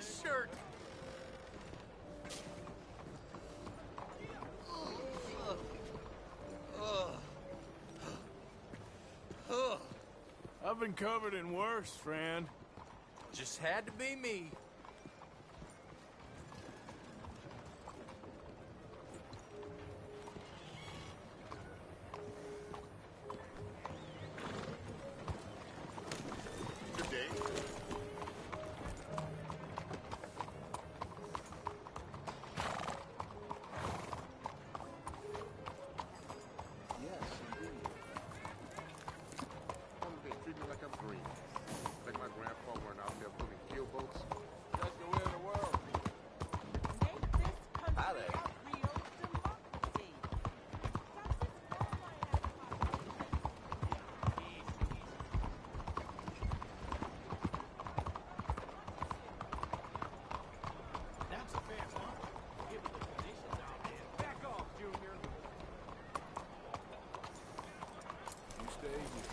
this shirt. I've been covered in worse, friend. Just had to be me. Good day. Yes, indeed. They treat me like I'm green. Like my grandpa went out there pulling keelboats. That's the way of the world. Make this country Hi there. a real democracy. That's a fair one. Given the conditions out there. Back off, Junior. You stay here.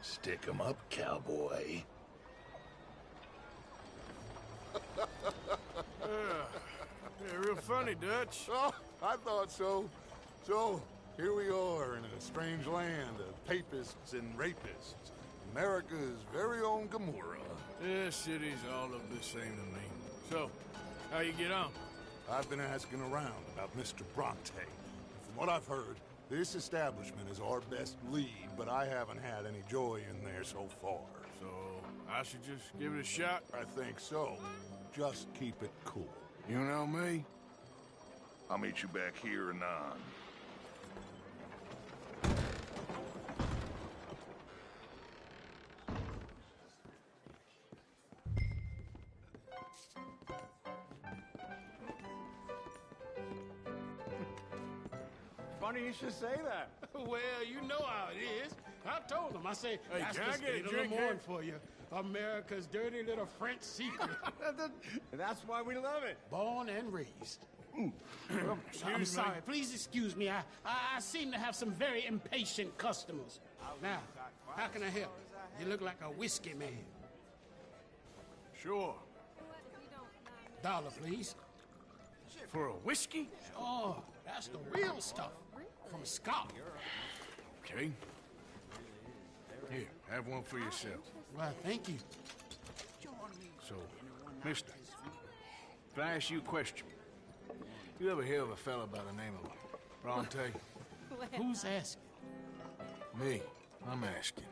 Stick 'em up, cowboy. Yeah, real funny, Dutch. Oh, I thought so. So, here we are in a strange land of papists and rapists. America's very own Gomorrah. This city's all look the same to me. So, how you get on? I've been asking around about Mr. Bronte. From what I've heard, this establishment is our best lead, but I haven't had any joy in there so far. So, I should just give it a shot? I think so. Just keep it cool. You know me? I'll meet you back here anon. Funny you should say that. Well, you know how it is. I told them. I say, Hey, that's can I the get a state of drink Lemoyne here? for you. America's dirty little French secret. That's why we love it. Born and raised. I'm me. sorry. Please excuse me. I seem to have some very impatient customers. Now, how can I help? You look like a whiskey man. Sure. Dollar, please. For a whiskey? Oh, that's the real stuff. From Scotland. Okay. Here, have one for yourself. Well, thank you. So, mister, if I ask you a question, you ever hear of a fella by the name of Bronte? Who's asking? Me. I'm asking.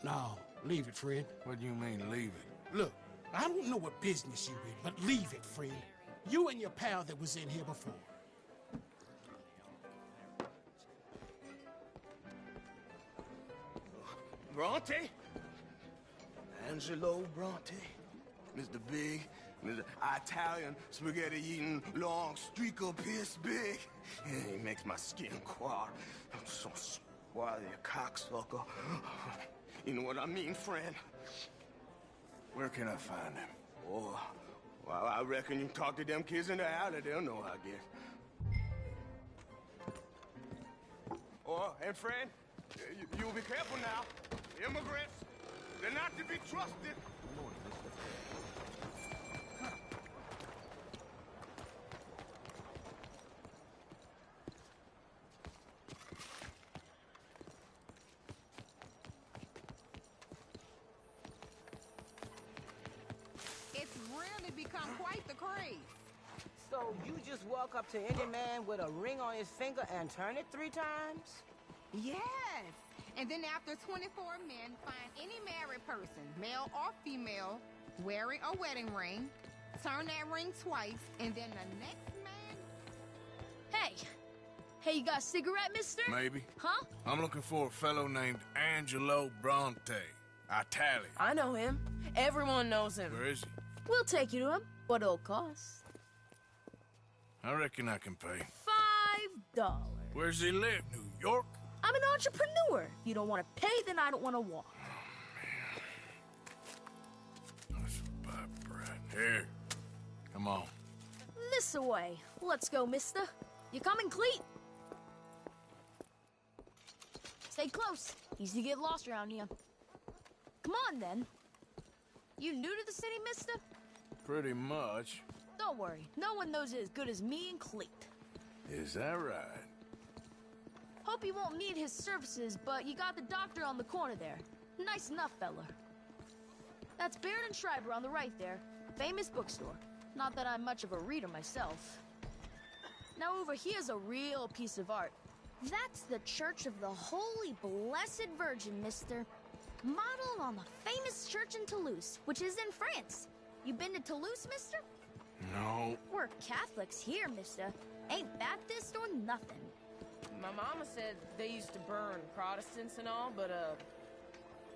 No, leave it, friend. What do you mean, leave it? Look, I don't know what business you in, but leave it, friend. You and your pal that was in here before. Bronte? Angelo Bronte? Mr. Big, Mr. Italian spaghetti-eating, long streaker piss big. Yeah, he makes my skin crawl. I'm so swarthy, a cocksucker. You know what I mean, friend? Where can I find him? Oh, well, I reckon you can talk to them kids in the alley. They'll know, I guess. Oh, and friend, you'll be careful now. Immigrants, they're not to be trusted. It's really become quite the craze. So you just walk up to any man with a ring on his finger and turn it 3 times? Yes. And then after 24 men find any married person, male or female, wearing a wedding ring, turn that ring twice, and then the next man... Hey, you got a cigarette, mister? Maybe. Huh? I'm looking for a fellow named Angelo Bronte. Italian. I know him. Everyone knows him. Where is he? We'll take you to him. What it'll cost? I reckon I can pay. $5. Where's he live? New York? I'm an entrepreneur. If you don't want to pay, then I don't want to walk. That's a bad bread. Here. Come on. This away. Let's go, mister. You coming, Cleet? Stay close. Easy to get lost around here. Come on, then. You new to the city, mister? Pretty much. Don't worry. No one knows it as good as me and Cleet. Is that right? Hope you won't need his services, but you got the doctor on the corner there. Nice enough, fella. That's Baird and Schreiber on the right there. Famous bookstore. Not that I'm much of a reader myself. Now over here's a real piece of art. That's the Church of the Holy Blessed Virgin, mister. Modeled on the famous church in Toulouse, which is in France. You been to Toulouse, mister? No. We're Catholics here, mister. Ain't Baptist or nothing. My mama said they used to burn Protestants and all, but,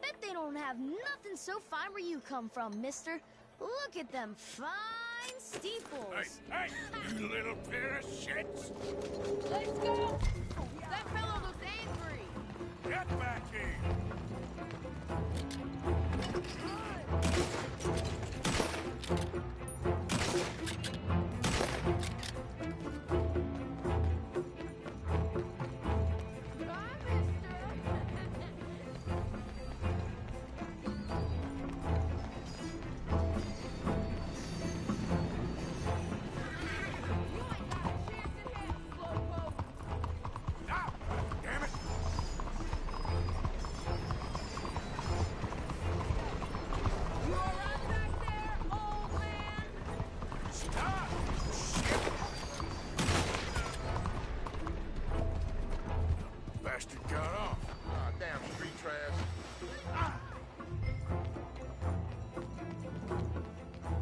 Bet they don't have nothing so fine where you come from, mister. Look at them fine steeples. Hey, you little pair of shits! Let's go! That fellow looks angry. Get back here! Bastard got off. Ah, damn street trash.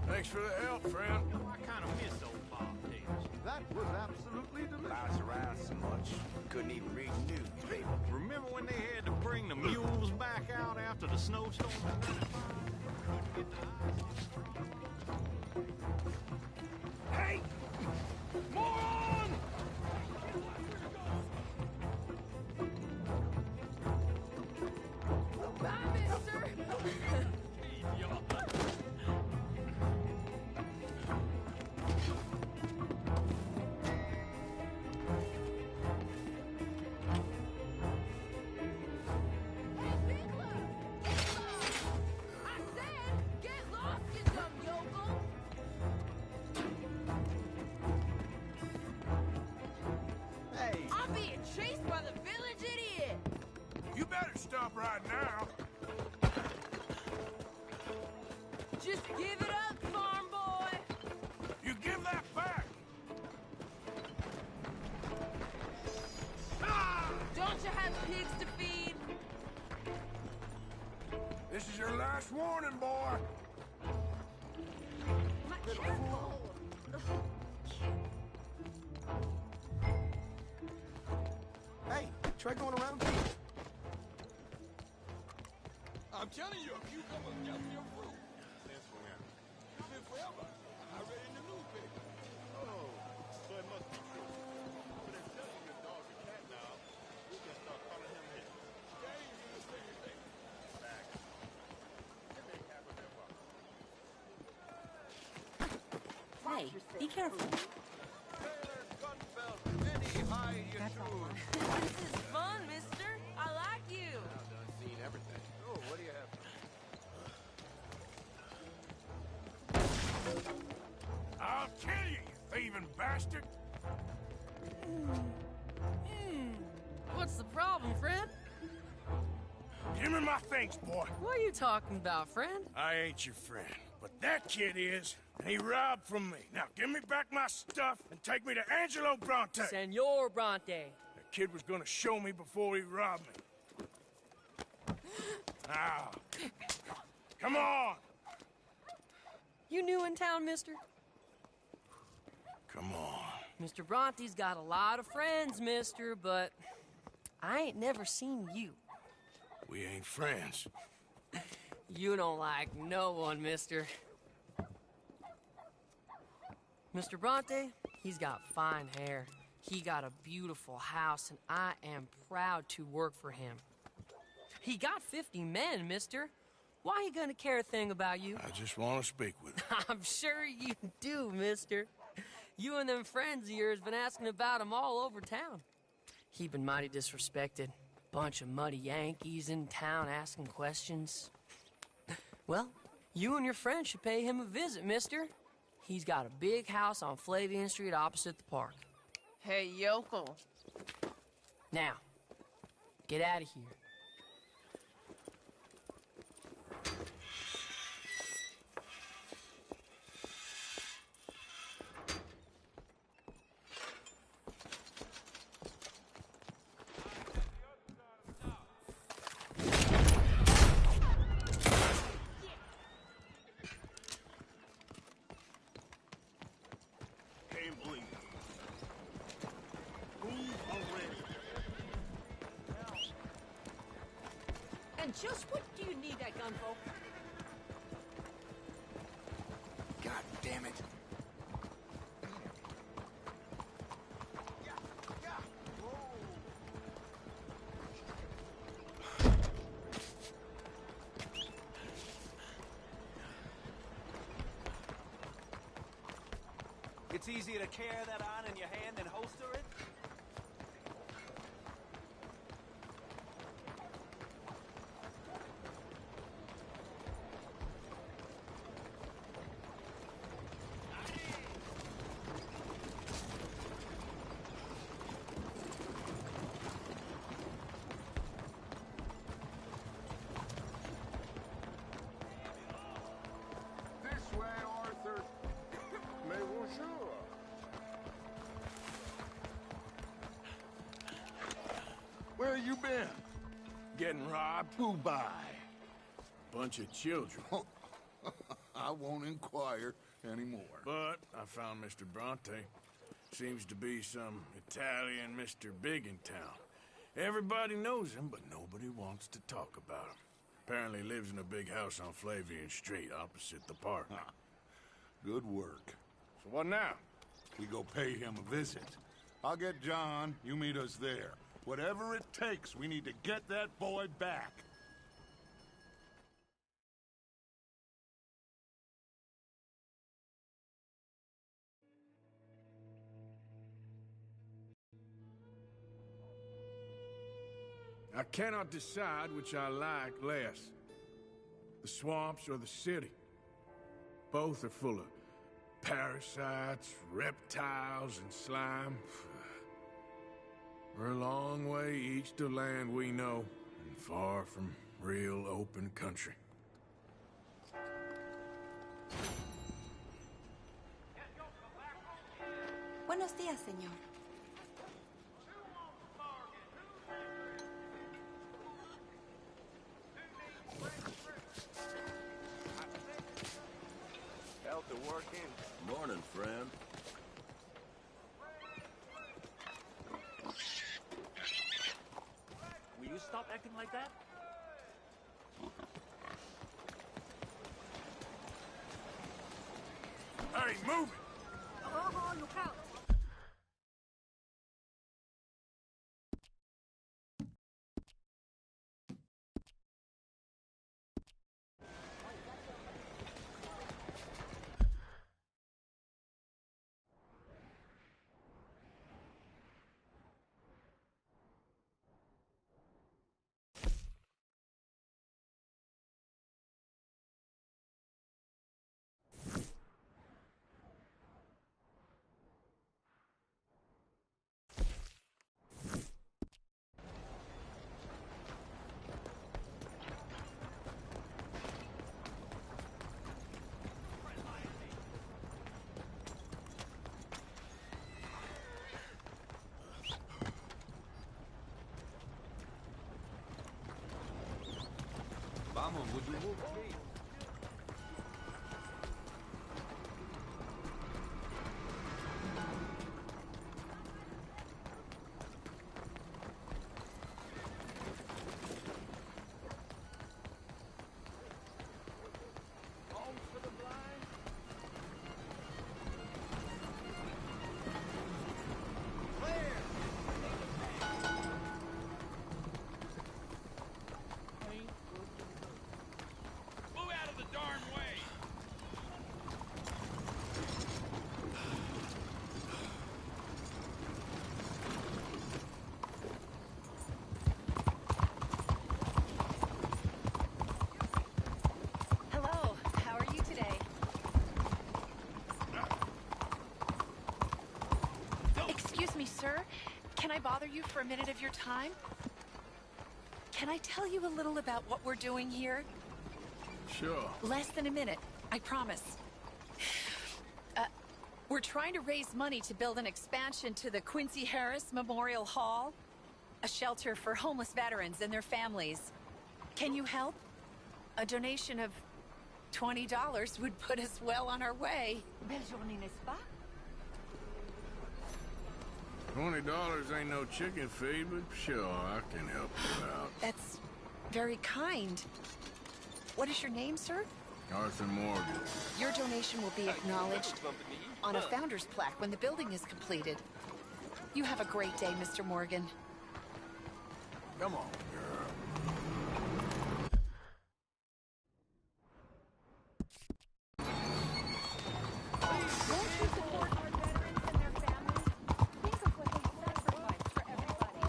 Thanks for the help, friend. I kind of miss old bobtails. That was absolutely delicious. Lies around so much, couldn't even read the newspaper. Remember when they had to bring the mules back out after the snowstorm in 95? Couldn't get the eyes on the Hey! Moron! Bye, mister! You better stop right now. Just give it up, farm boy! You give that back! Don't you have pigs to feed? This is your last warning, boy. Careful! Hey, try going around. I'm telling you, if you come and get me your fruit. Since when? It's been forever. I read it in the newspaper. Oh, so it must be true. But if telling your dog's a cat now, we can start calling him his James in the same thing. Back. It may happen that way. Hey, be careful. Taylor Gunbelt, any hide your shoes. This is fun, mister. I like you. I've done seen everything. Oh, what do you have? I'll kill you, you thieving bastard! What's the problem, friend? Give me my things, boy. What are you talking about, friend? I ain't your friend, but that kid is, and he robbed from me. Now give me back my stuff and take me to Angelo Bronte. Senor Bronte. That kid was gonna show me before he robbed me. Now, come on! You new in town, mister? Come on. Mr. Bronte's got a lot of friends, mister, but I ain't never seen you. We ain't friends. You don't like no one, mister. Mr. Bronte, he's got fine hair. He got a beautiful house, and I am proud to work for him. He got 50 men, mister. Why he gonna care a thing about you? I just want to speak with him. I'm sure you do, mister. You and them friends of yours been asking about him all over town. He been mighty disrespected. Bunch of muddy Yankees in town asking questions. Well, you and your friend should pay him a visit, mister. He's got a big house on Flavian Street opposite the park. Hey, yokel. Now, get out of here. And just what do you need that gun for? God damn it. It's easier to carry that on in your hand than holster it? This way, Arthur. Mais bonjour. Where you been? Getting robbed? Who by? Bunch of children. I won't inquire anymore. But I found Mr. Bronte. Seems to be some Italian Mr. Big in town. Everybody knows him, but nobody wants to talk about him. Apparently lives in a big house on Flavian Street, opposite the park. Good work. So what now? We go pay him a visit. I'll get John, you meet us there. Whatever it takes, we need to get that boy back. I cannot decide which I like less. The swamps or the city. Both are full of parasites, reptiles, and slime. We're a long way east of land we know, and far from real open country. Buenos días, señor. Out to working. Morning, friend. Will you stop acting like that? Hey, move it! Oh, look out. Vamos, would you move, please? Sir, can I bother you for a minute of your time? Can I tell you a little about what we're doing here? Sure. Less than a minute, I promise. We're trying to raise money to build an expansion to the Quincy Harris Memorial Hall, a shelter for homeless veterans and their families. Can you help? A donation of $20 would put us well on our way. Belle journée, n'est-ce pas? $20 ain't no chicken feed, but sure, I can help you out. That's very kind. What is your name, sir? Arthur Morgan. Your donation will be acknowledged on a founder's plaque when the building is completed. You have a great day, Mr. Morgan. Come on, girl. Won't you support our veterans and their families? Think of what they sacrificed for everybody.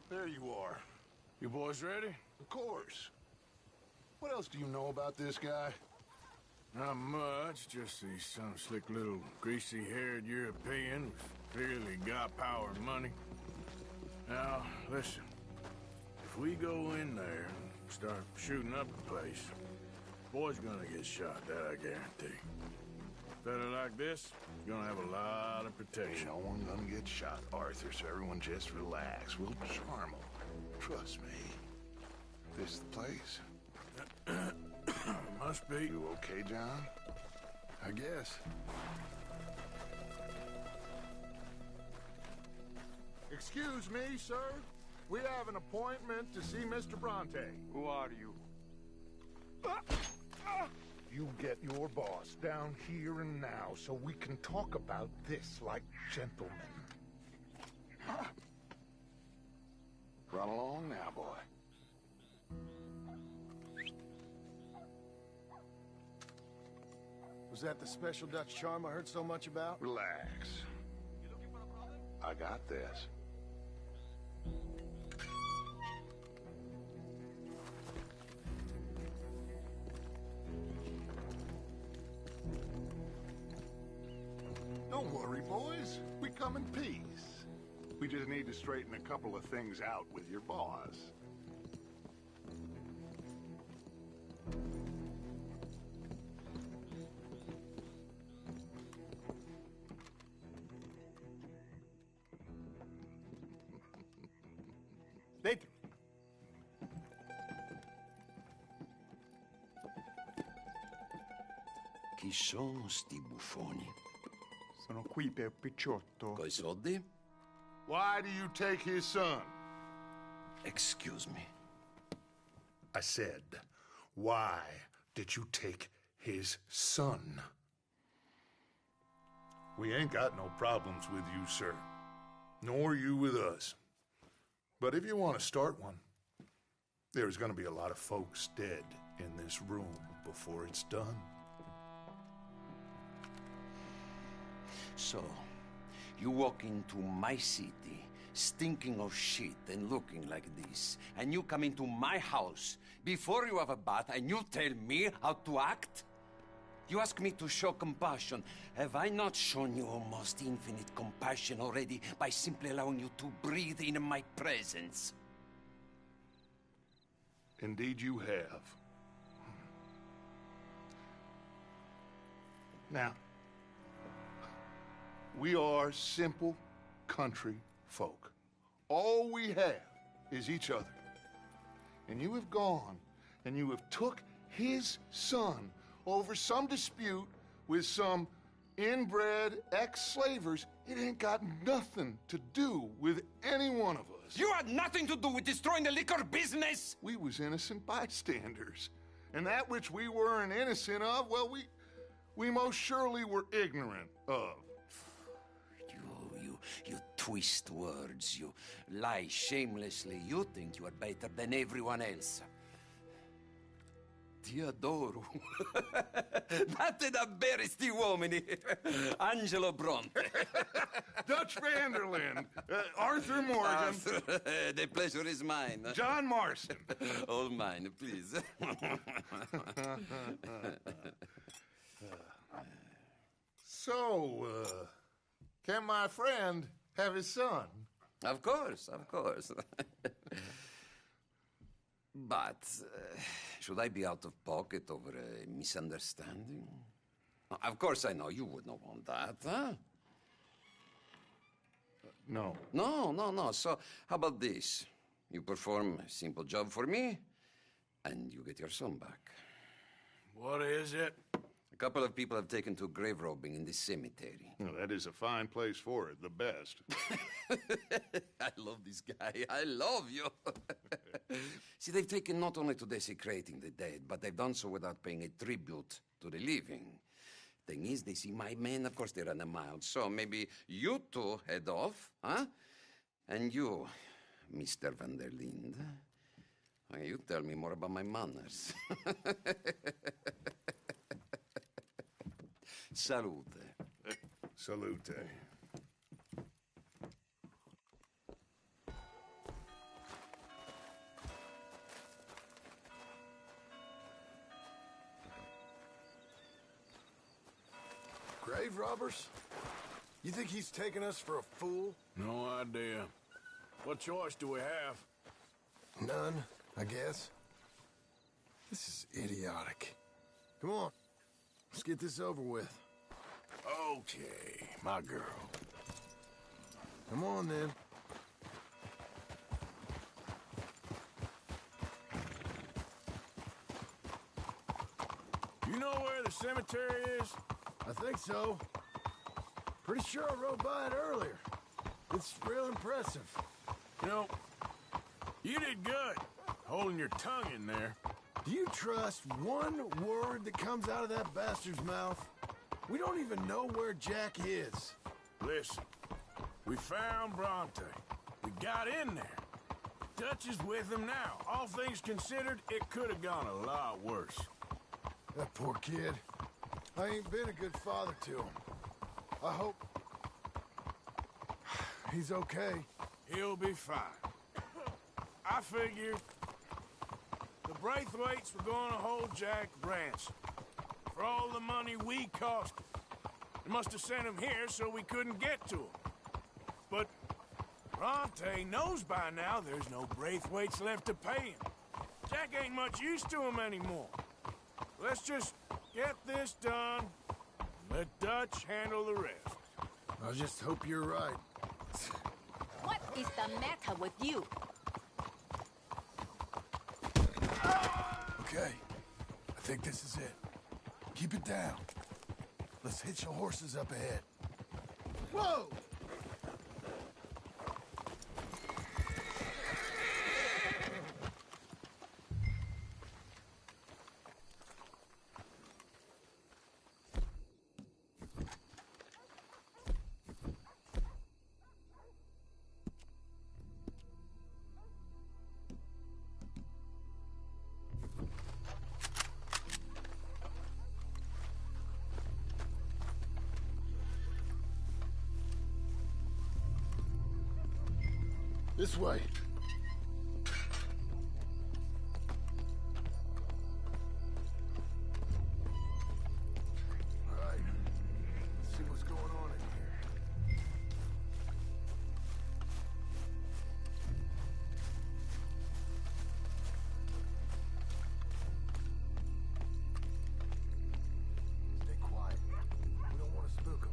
There you are. You boys ready? Of course. What else do you know about this guy? Not much, just he's some slick little greasy-haired European with clearly got power and money. Now, listen. If we go in there and start shooting up the place, boy's gonna get shot, that I guarantee. Fella like this is gonna have a lot of protection. Ain't no one gonna get shot, Arthur, so everyone just relax. We'll charm them. Trust me. This is the place. Must be. You okay, John? I guess. Excuse me, sir. We have an appointment to see Mr. Bronte. Who are you? You get your boss down here and now so we can talk about this like gentlemen. Run along now, boy. Was that the special Dutch charm I heard so much about? Relax. I got this. Don't worry, boys. We come in peace. We just need to straighten a couple of things out with your boss. Dentro. Chi sono sti buffoni? Sono qui per Picciotto. Coi soldi? Why do you take his son? Excuse me. I said, why did you take his son? We ain't got no problems with you, sir. Nor you with us. But if you want to start one, there's gonna be a lot of folks dead in this room before it's done. So, you walk into my city, stinking of shit and looking like this, and you come into my house before you have a bath and you tell me how to act? You ask me to show compassion. Have I not shown you almost infinite compassion already by simply allowing you to breathe in my presence? Indeed you have. Now, we are simple country folk. All we have is each other. And you have gone and you have took his son over some dispute with some inbred ex-slavers. It ain't got nothing to do with any one of us. You had nothing to do with destroying the liquor business! We was innocent bystanders. And that which we weren't innocent of, well, we most surely were ignorant of. You twist words, you lie shamelessly. You think you are better than everyone else. Ti adoro. Date davvero sti uomini. Angelo Bronte. Dutch Vanderlyn. Arthur Morgan. The pleasure is mine. John Marston. All mine, please. So, can my friend have his son? Of course, of course. But should I be out of pocket over a misunderstanding? Of course I know you would not want that, huh? No. No. So how about this? You perform a simple job for me, and you get your son back. What is it? A couple of people have taken to grave robbing in this cemetery. Well, that is a fine place for it, the best. I love this guy. I love you. See, they've taken not only to desecrating the dead, but they've done so without paying a tribute to the living. Thing is, they see my men, of course they run a mile. So maybe you two head off, huh? And you, Mr. Van der Linde, you tell me more about my manners. Salute. Salute. Grave robbers? You think he's taking us for a fool? No idea. What choice do we have? None, I guess. This is idiotic. Come on, let's get this over with. Okay, my girl. Come on, then. You know where the cemetery is? I think so. Pretty sure I rode by it earlier. It's real impressive. You know, you did good, holding your tongue in there. Do you trust one word that comes out of that bastard's mouth? We don't even know where Jack is. Listen, we found Bronte. We got in there. Dutch is with him now. All things considered, it could have gone a lot worse. That poor kid. I ain't been a good father to him. I hope he's okay. He'll be fine. I figured the Braithwaites were going to hold Jack ransom for all the money we cost him. They must have sent him here so we couldn't get to him. But Bronte knows by now there's no Braithwaites left to pay him. Jack ain't much use to him anymore. Let's just get this done. Let Dutch handle the rest. I just hope you're right. What is the matter with you? Okay, I think this is it. Keep it down. Let's hitch the horses up ahead. Whoa! This way. All right. Let's see what's going on in here. Stay quiet. We don't want to spook them.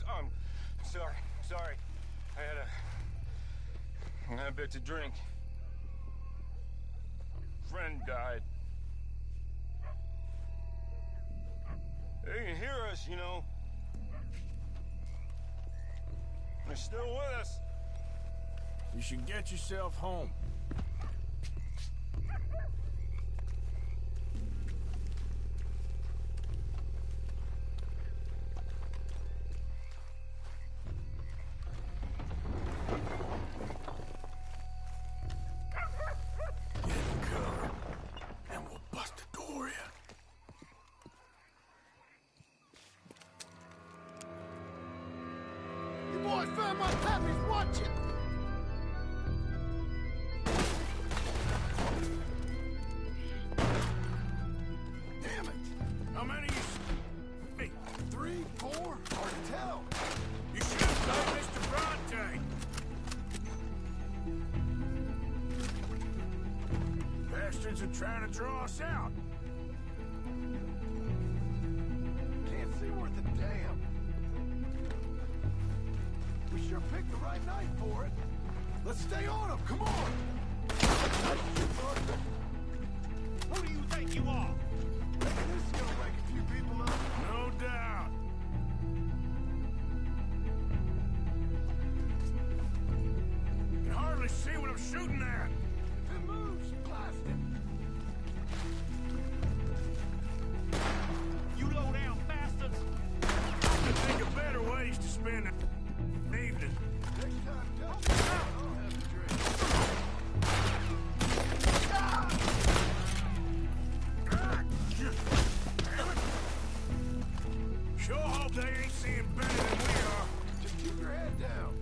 I'm sorry. I had a bit to drink. Friend died. They can hear us, you know. They're still with us. You should get yourself home. Boys found my pappy's watching! Damn it! How many you... 3, 4? Hard to tell. You should have played Mr. Bronte! Bastards are trying to draw us out. Can't see worth a damn. We sure picked the right night for it. Let's stay on them, come on! Who do you think you are? Reckon this is gonna wake a few people up? No doubt. Can hardly see what I'm shooting at. If it moves, blast it! You low-down bastards! I can think of better ways to spend an evening. Next time, I'll have a drink. Sure hope they ain't seeing better than we are. Just keep your head down.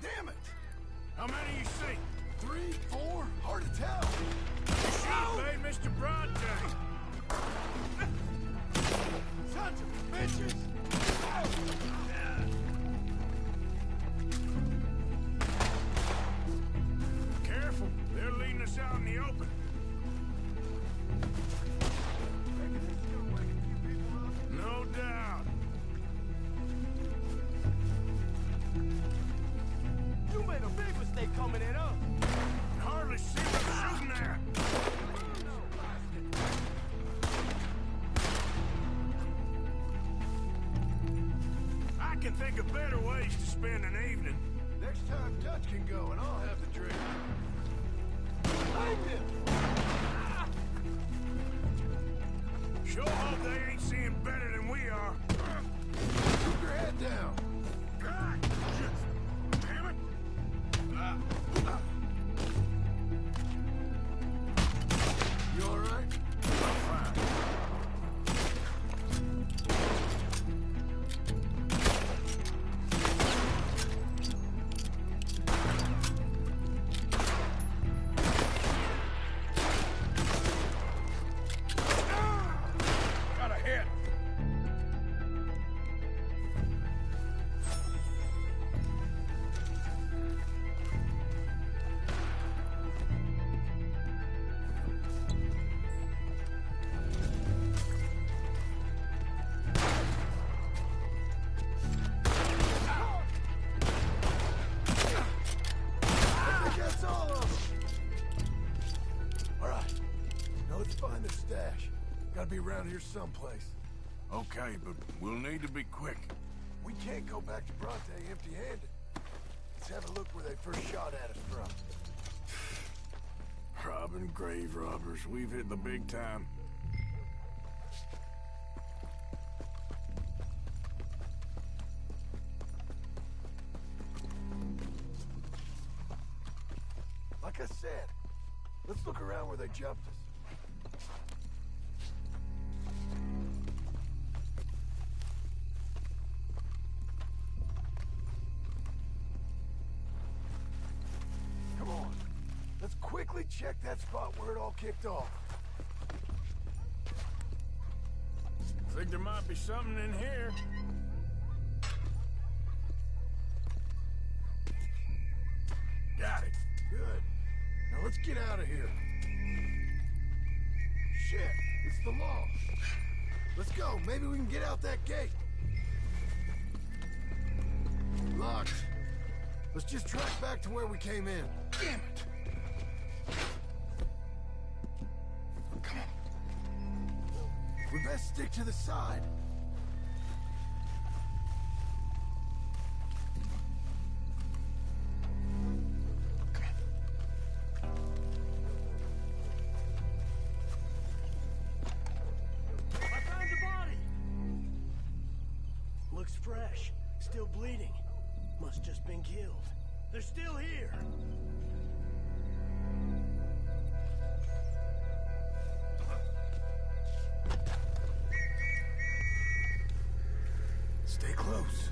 Damn it! How many you see? 3, 4? Hard to tell. You should have played Mr. Bronte. Sons of bitches! Careful, they're leading us out in the open. Reckon this is gonna wake a few people up? No doubt. You made a big mistake coming in, huh? Can hardly see what I'm shooting at. I can think of better ways to spend an evening. Next time, Dutch can go and I'll have the drink. Behind him! Sure hope they ain't seeing better than we are. Keep your head down. God, damn it! You all right? I'm fine. Got a hit. I think that's all of them. All right. Now let's find their stash. Gotta be around here someplace. Okay, but we'll need to be quick. We can't go back to Bronte empty-handed. Let's have a look where they first shot at us from. Robbing grave robbers. We've hit the big time. Like I said, let's look around where they jumped us. check that spot where it all kicked off. Think there might be something in here. Got it. Good. Now let's get out of here. Shit, it's the law. Let's go. Maybe we can get out that gate. Locked. Let's just track back to where we came in. Damn it. Come on. We best stick to the side. I found the body! Looks fresh. Still bleeding. Must just been killed. They're still here. Stay close.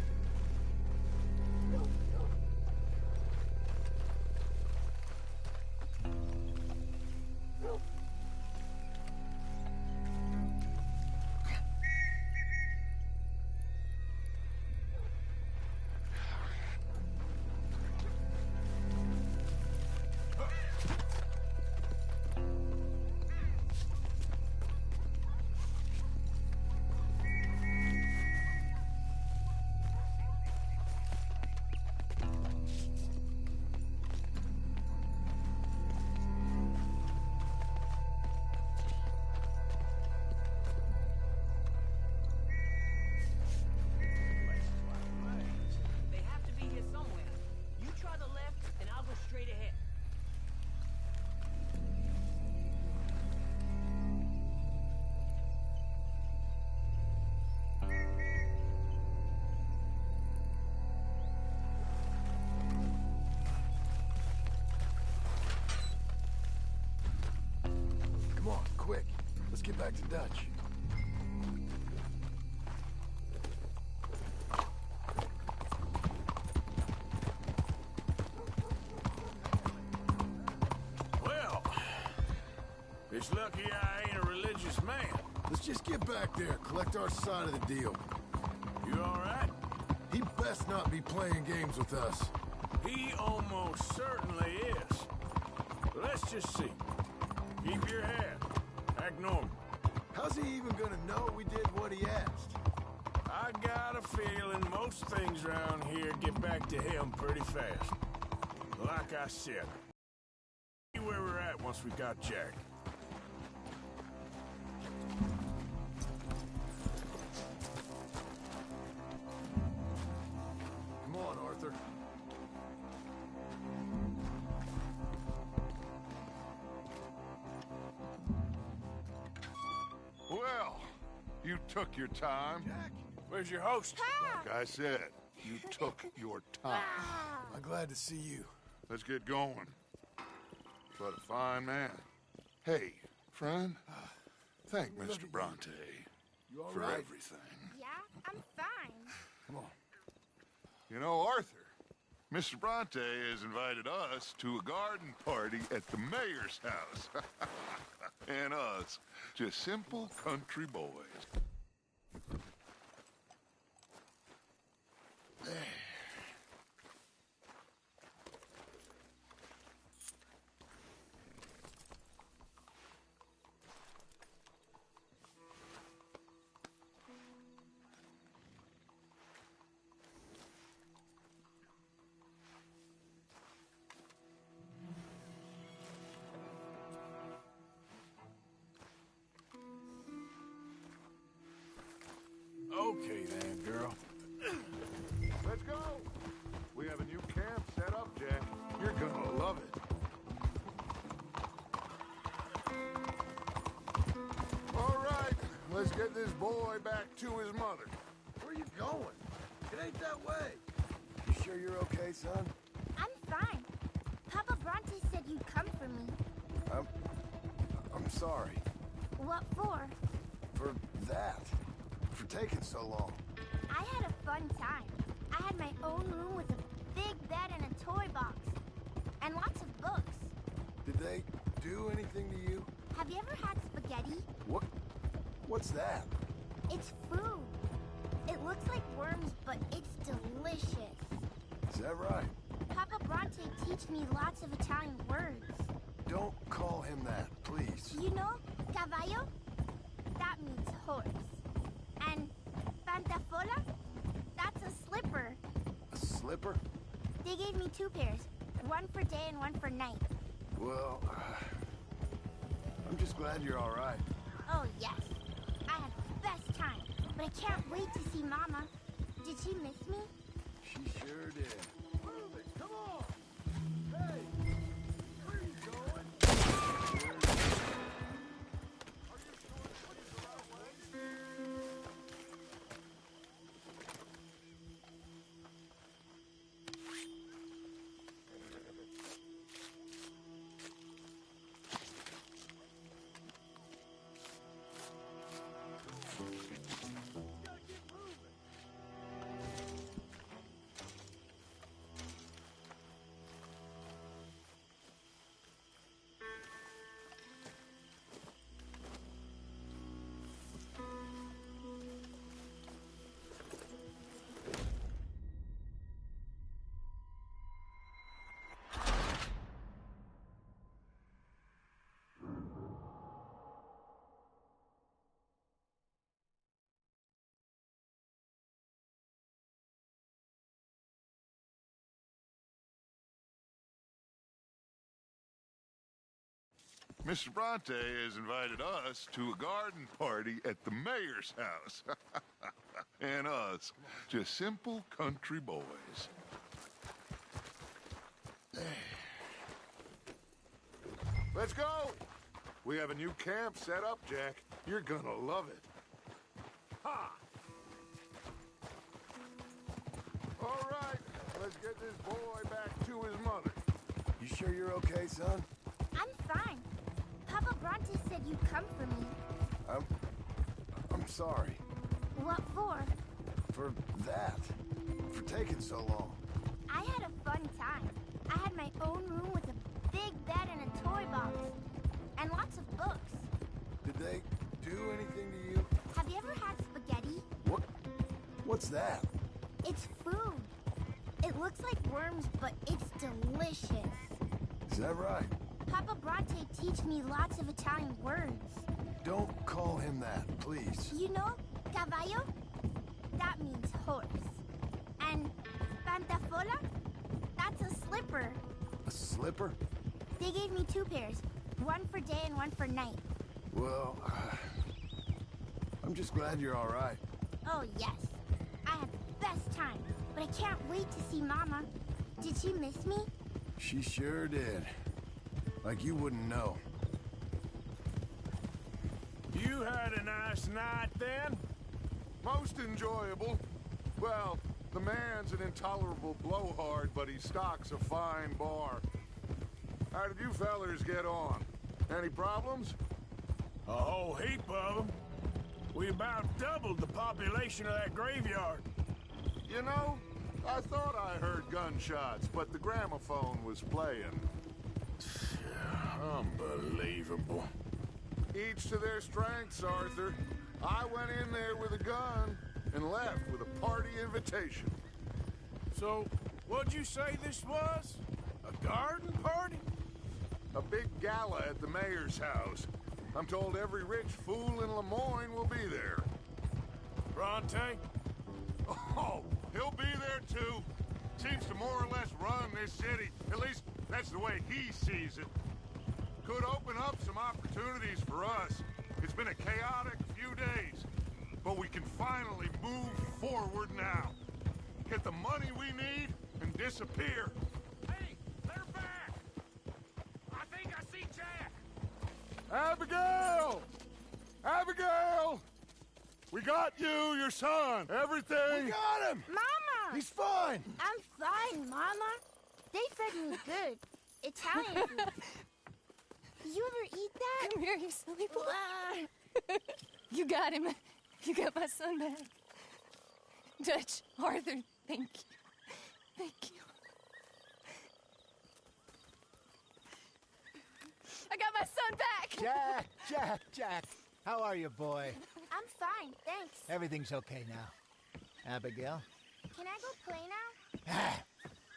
They have to be here somewhere. You try the left, and I'll go straight ahead. Come on, quick. Let's get back to Dutch. Well, it's lucky I ain't a religious man. Let's just get back there, collect our side of the deal. You all right? He best not be playing games with us. He almost certainly is. But let's just see. Keep your head. Act normal. How's he even gonna know we did what he asked? I got a feeling most things around here get back to him pretty fast. Like I said, see where we're at once we got Jack. Come on, Arthur. Well, you took your time. Jack, Where's your host? Like I said, you took your time. I'm glad to see you. Let's get going. What a fine man. Hey, friend, thank Mr. Bronte You all for right? everything. Yeah, I'm fine. Come on. You know, Arthur, Mr. Bronte has invited us to a garden party at the mayor's house. And us, just simple country boys. Okay then, girl. Let's go. We have a new camp set up, Jack. You're gonna love it. All right, let's get this boy back to his mother. Where you going? It ain't that way. You sure you're okay, son? I'm fine. Papa Bronte said you'd come for me. I'm sorry. What for? For that. For taking so long. I had a fun time. I had my own room with a big bed and a toy box. And lots of books. Did they do anything to you? Have you ever had spaghetti? What? What's that? It's food. It looks like worms, but it's delicious. Is that right? Papa Bronte teach me lots of Italian words. Don't call him that, please. You know, caballo? That means horse. And pantafola? That's a slipper. A slipper? They gave me 2 pairs. One for day and one for night. Well, I'm just glad you're all right. Oh, yes. I had the best time. But I can't wait to see Mama. Did she miss me? She sure did. Move it, come on! Hey! Where are you going? Mr. Bronte has invited us to a garden party at the mayor's house. And us, just simple country boys. Let's go! We have a new camp set up, Jack. You're gonna love it. Ha! All right, let's get this boy back to his mother. You sure you're okay, son? I'm fine. Papa Bronte said you'd come for me. I'm sorry. What for? For that. For taking so long. I had a fun time. I had my own room with a big bed and a toy box. And lots of books. Did they do anything to you? Have you ever had spaghetti? What? What's that? It's food. It looks like worms, but it's delicious. Is that right? Papa Bronte teach me lots of Italian words. Don't call him that, please. You know, caballo? That means horse. And pantafola? That's a slipper. A slipper? They gave me 2 pairs. One for day and one for night. Well, I'm just glad you're all right. Oh, yes. I had the best time. But I can't wait to see Mama. Did she miss me? She sure did. Like you wouldn't know. You had a nice night then? Most enjoyable. Well, the man's an intolerable blowhard, but he stocks a fine bar. How did you fellers get on? Any problems? A whole heap of them. We about doubled the population of that graveyard. You know, I thought I heard gunshots, but the gramophone was playing. Unbelievable. Each to their strengths, Arthur. I went in there with a gun and left with a party invitation. So, what'd you say this was? A garden party? A big gala at the mayor's house. I'm told every rich fool in Lemoyne will be there. Bronte? Oh, he'll be there too. Seems to more or less run this city. At least, that's the way he sees it. Could open up some opportunities for us. It's been a chaotic few days, but we can finally move forward now. Get the money we need and disappear. Hey, they're back! I think I see Jack! Abigail! Abigail! We got you, your son, everything. We got him! Mama! He's fine! I'm fine, Mama. They fed me good. Italian food. You ever eat that? Come here, you silly boy. You got him. You got my son back. Dutch, Arthur, thank you. Thank you. I got my son back! Jack, how are you, boy? I'm fine, thanks. Everything's okay now. Abigail? Can I go play now?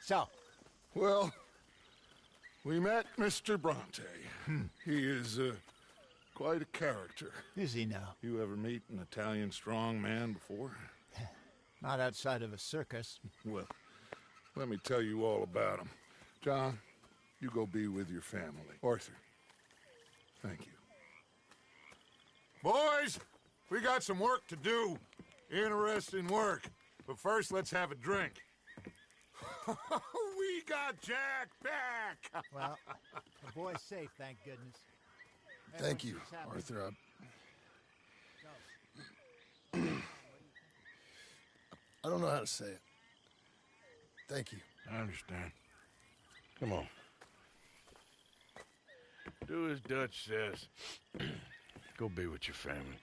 So? Well, we met Mr. Bronte. He is quite a character. Is he now? You ever meet an Italian strong man before? Not outside of a circus. Well, let me tell you all about him. John, you go be with your family. Arthur, thank you. Boys, we got some work to do. Interesting work. But first, let's have a drink. We got Jack back! Well, the boy's safe, thank goodness. Thank you, Arthur. I don't know how to say it. Thank you. I understand. Come on. Do as Dutch says. Go be with your family.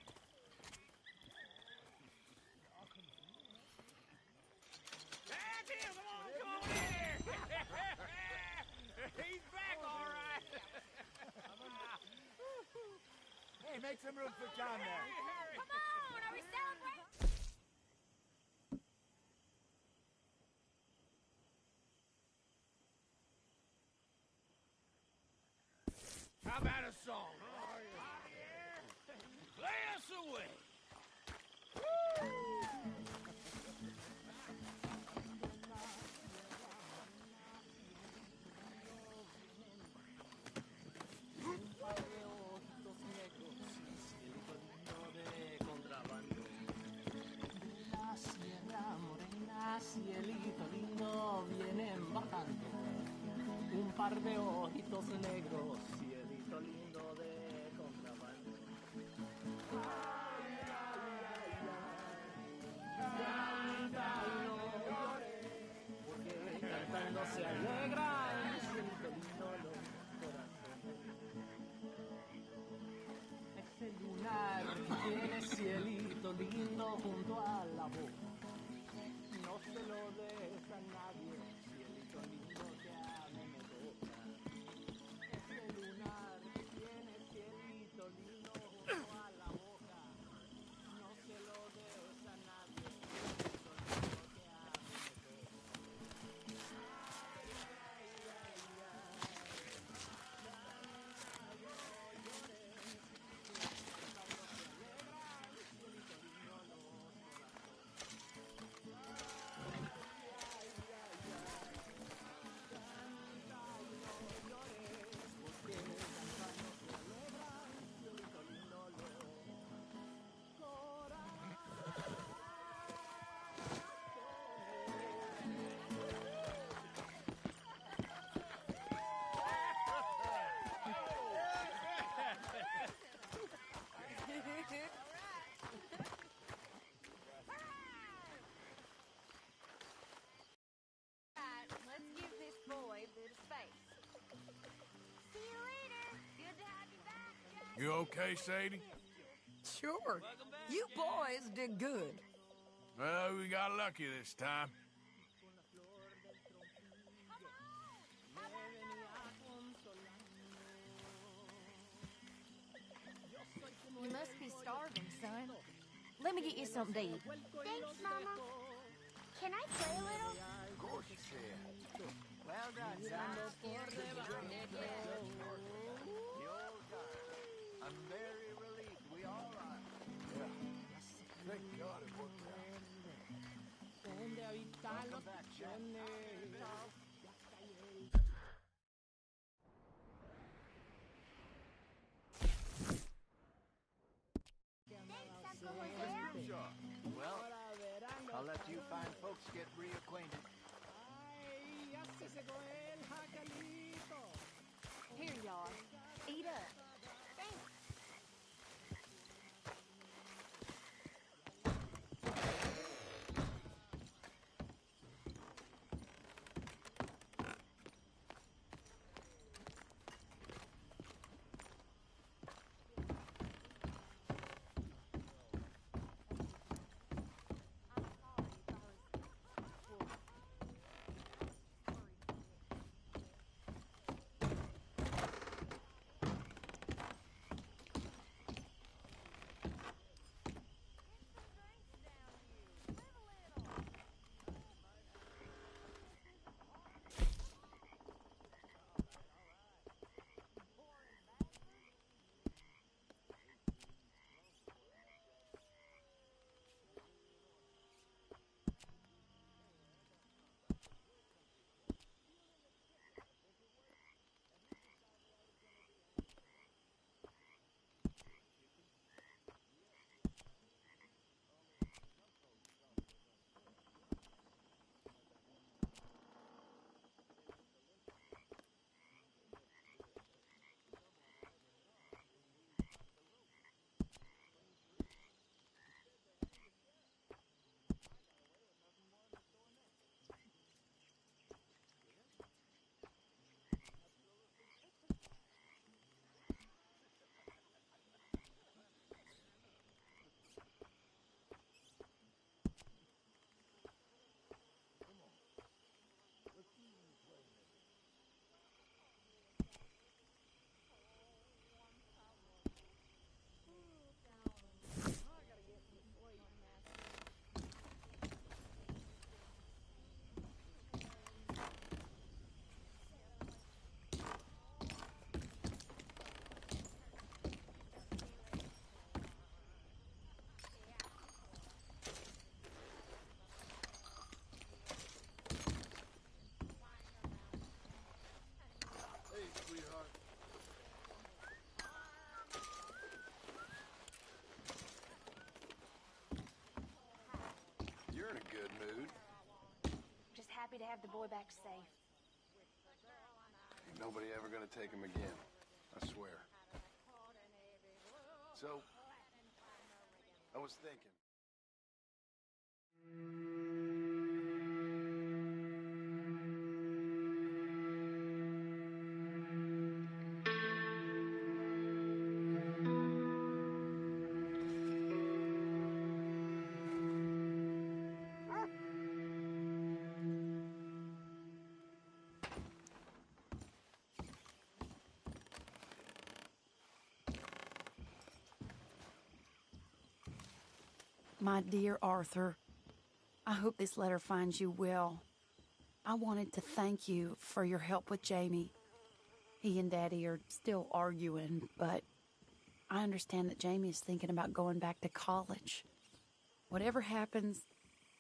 He's back, all right. Hey, make some room for John there. Come on, are we celebrating? How about a song? Play us away. Cielito lindo, vienen bajando un par de ojitos negros, cielito lindo de contrabando. Ay, ay, ay, canta y no llores, porque cantando se alegran, cielito lindo los corazones. Ese lunar que tiene cielito lindo junto a la boca. No se lo des a nadie, cielito lindo que a mí me toca. Ese lunar que tiene cielito lindo junto a la boca. No se lo des a nadie, cielito lindo que a mí me toca. Ay, ay, ay, ay. Canta y no llores, cantando se alegran, cielito lindo los Let's give this boy a bit of space. See you later. Good to have you back, Jack. You okay, Sadie? Sure. You boys did good. Well, we got lucky this time. You must be starving, son. Let me get you something to eat. Thanks, Mama. Can I play a little? Of course you can. Well done, son. I'm very relieved we all are. Yeah. Thank God it worked out. Welcome back, Jack. Well, I'll let you fine folks get reacquainted. Here you are. Eat up. Thanks. good mood. Just happy to have the boy back safe. Ain't nobody ever gonna take him again. I swear. So, I was thinking. My dear Arthur, I hope this letter finds you well. I wanted to thank you for your help with Jamie. He and Daddy are still arguing, but I understand that Jamie is thinking about going back to college. Whatever happens,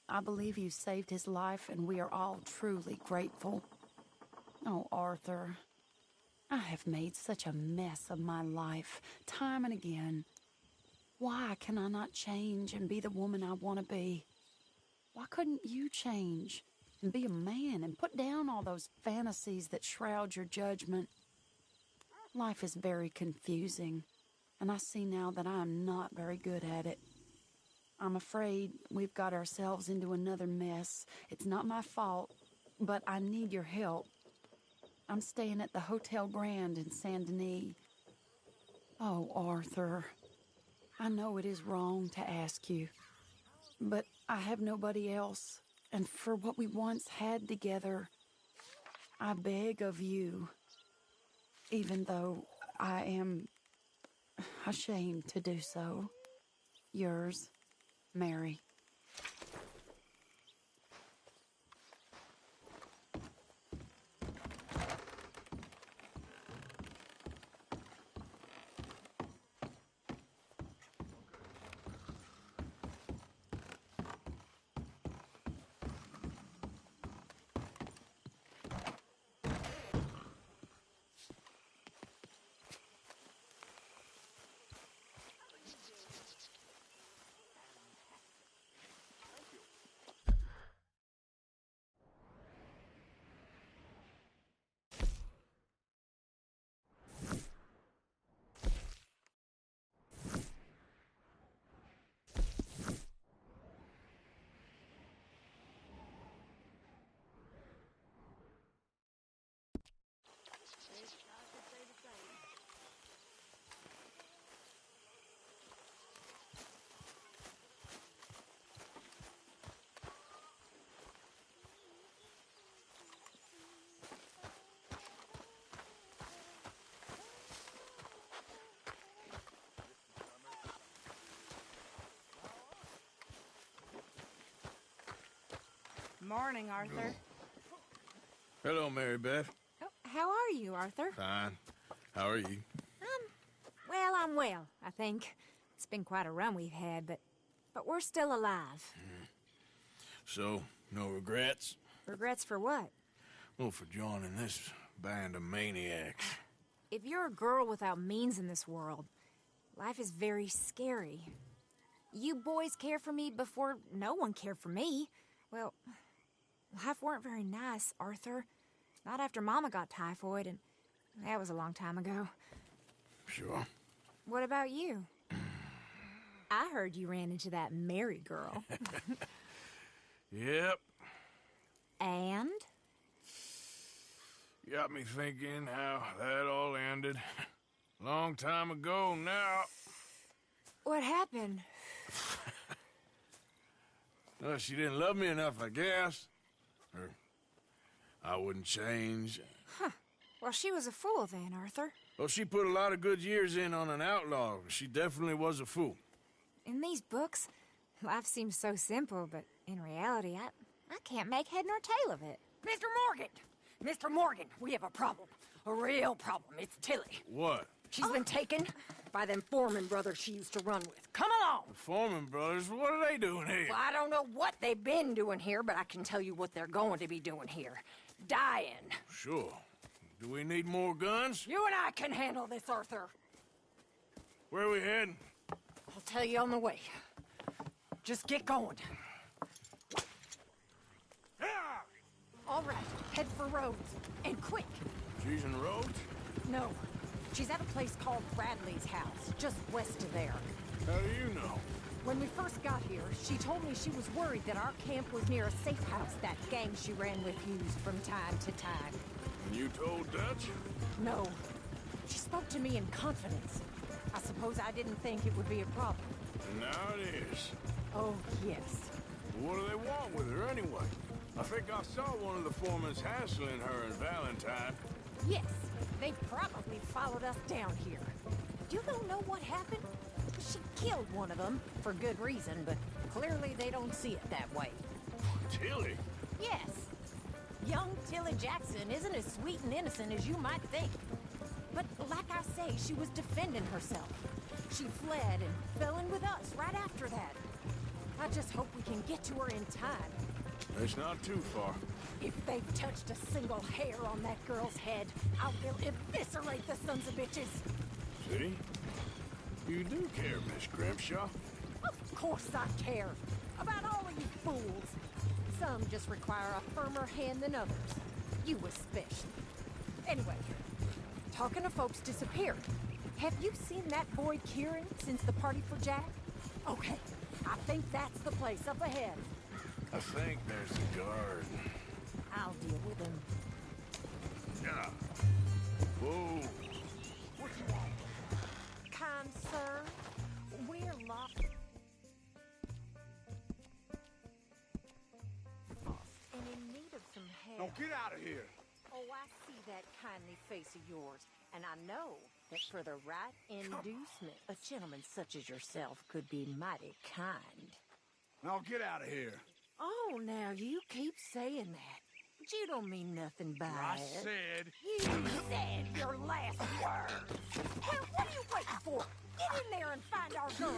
I believe you saved his life, and we are all truly grateful. Oh, Arthur, I have made such a mess of my life, time and again. Why can I not change and be the woman I want to be? Why couldn't you change and be a man and put down all those fantasies that shroud your judgment? Life is very confusing, and I see now that I am not very good at it. I'm afraid we've got ourselves into another mess. It's not my fault, but I need your help. I'm staying at the Hotel Grand in Saint Denis. Oh, Arthur, I know it is wrong to ask you, but I have nobody else, and for what we once had together, I beg of you, even though I am ashamed to do so. Yours, Mary. Morning, Arthur. Hello, Mary Beth. Oh, how are you, Arthur? Fine. How are you? Well, I'm well, I think. It's been quite a run we've had, but we're still alive. So, no regrets? Regrets for what? Well, for joining this band of maniacs. If you're a girl without means in this world, life is very scary. You boys cared for me before no one cared for me. Well, life weren't very nice, Arthur. Not after Mama got typhoid, and that was a long time ago. Sure. What about you? I heard you ran into that Mary girl. Yep. And? Got me thinking how that all ended. Long time ago now. What happened? Well, she didn't love me enough, I guess. Or I wouldn't change. Huh. Well, she was a fool then, Arthur. Well, she put a lot of good years in on an outlaw. She definitely was a fool. In these books, life seems so simple, but in reality, I can't make head nor tail of it. Mr. Morgan! Mr. Morgan, we have a problem. A real problem. It's Tilly. What? She's been taken by them Foreman brothers she used to run with. Come along! The Foreman brothers? What are they doing here? Well, I don't know what they've been doing here, but I can tell you what they're going to be doing here. Dying. Sure. Do we need more guns? You and I can handle this, Arthur. Where are we heading? I'll tell you on the way. Just get going. All right, head for Rhodes. And quick. She's in Rhodes? No. She's at a place called Bradley's house, just west of there. How do you know? When we first got here, she told me she was worried that our camp was near a safe house that gang she ran with used from time to time. And you told Dutch? No. She spoke to me in confidence. I suppose I didn't think it would be a problem. And now it is. Oh, yes. What do they want with her anyway? I think I saw one of the foremans hassling her and Valentine. Yes, they probably followed us down here. You don't know what happened? She killed one of them, for good reason, but clearly they don't see it that way. Tilly? Yes. Young Tilly Jackson isn't as sweet and innocent as you might think. But like I say, she was defending herself. She fled and fell in with us right after that. I just hope we can get to her in time. It's not too far. If they've touched a single hair on that girl's head, I will eviscerate the sons of bitches. See? You do care, Miss Grimshaw. Of course I care. About all of you fools. Some just require a firmer hand than others. You especially. Anyway, talking of folks disappeared. Have you seen that boy Kieran since the party for Jack? Okay, I think that's the place up ahead. I think there's the guard. I'll deal with him. Yeah. Whoa. What you want? Kind sir, we're lost and in need of some help. Now get out of here. Oh, I see that kindly face of yours, and I know that for the right inducement, a gentleman such as yourself could be mighty kind. Now get out of here. Oh, now you keep saying that. But you don't mean nothing by I it. said... You said your last word. Well, what are you waiting for? Get in there and find our girl.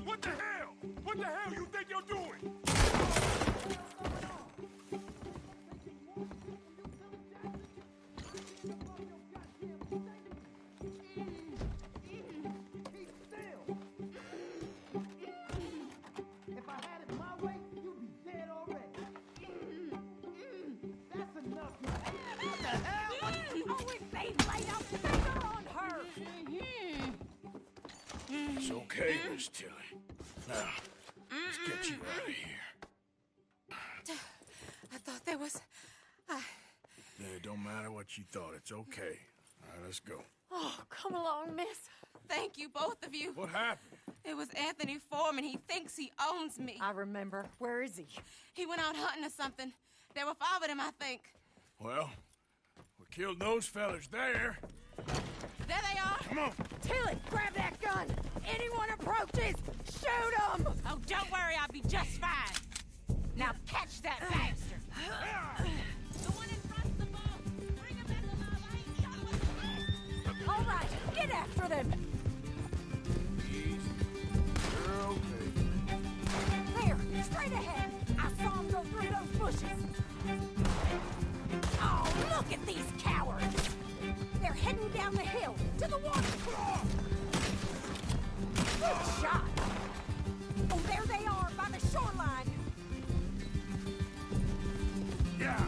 What the hell? What the hell you think you're doing? If I had it my way, you'd be dead already. That's enough, man. What the hell? Oh, if they laid a finger on her! It's okay, Miss Tilly. Now, let's get you out of here. I thought there was... It don't matter what you thought. It's okay. All right, let's go. Oh, come along, miss. Thank you, both of you. What happened? It was Anthony Foreman. He thinks he owns me. I remember. Where is he? He went out hunting or something. There were 5 of them, I think. Well, we killed those fellas there. There they are. Come on. Tilly, grab that gun! Anyone approaches, shoot them! Oh, don't worry, I'll be just fine. Now catch that bastard. The one in front's the boss. Bring him back alive. I ain't shot with. All right, get after them! You're okay. There, straight ahead. I saw them go through those bushes. Oh, look at these cowards! They're heading down the hill to the water. Good shot. Oh, there they are by the shoreline. Yeah.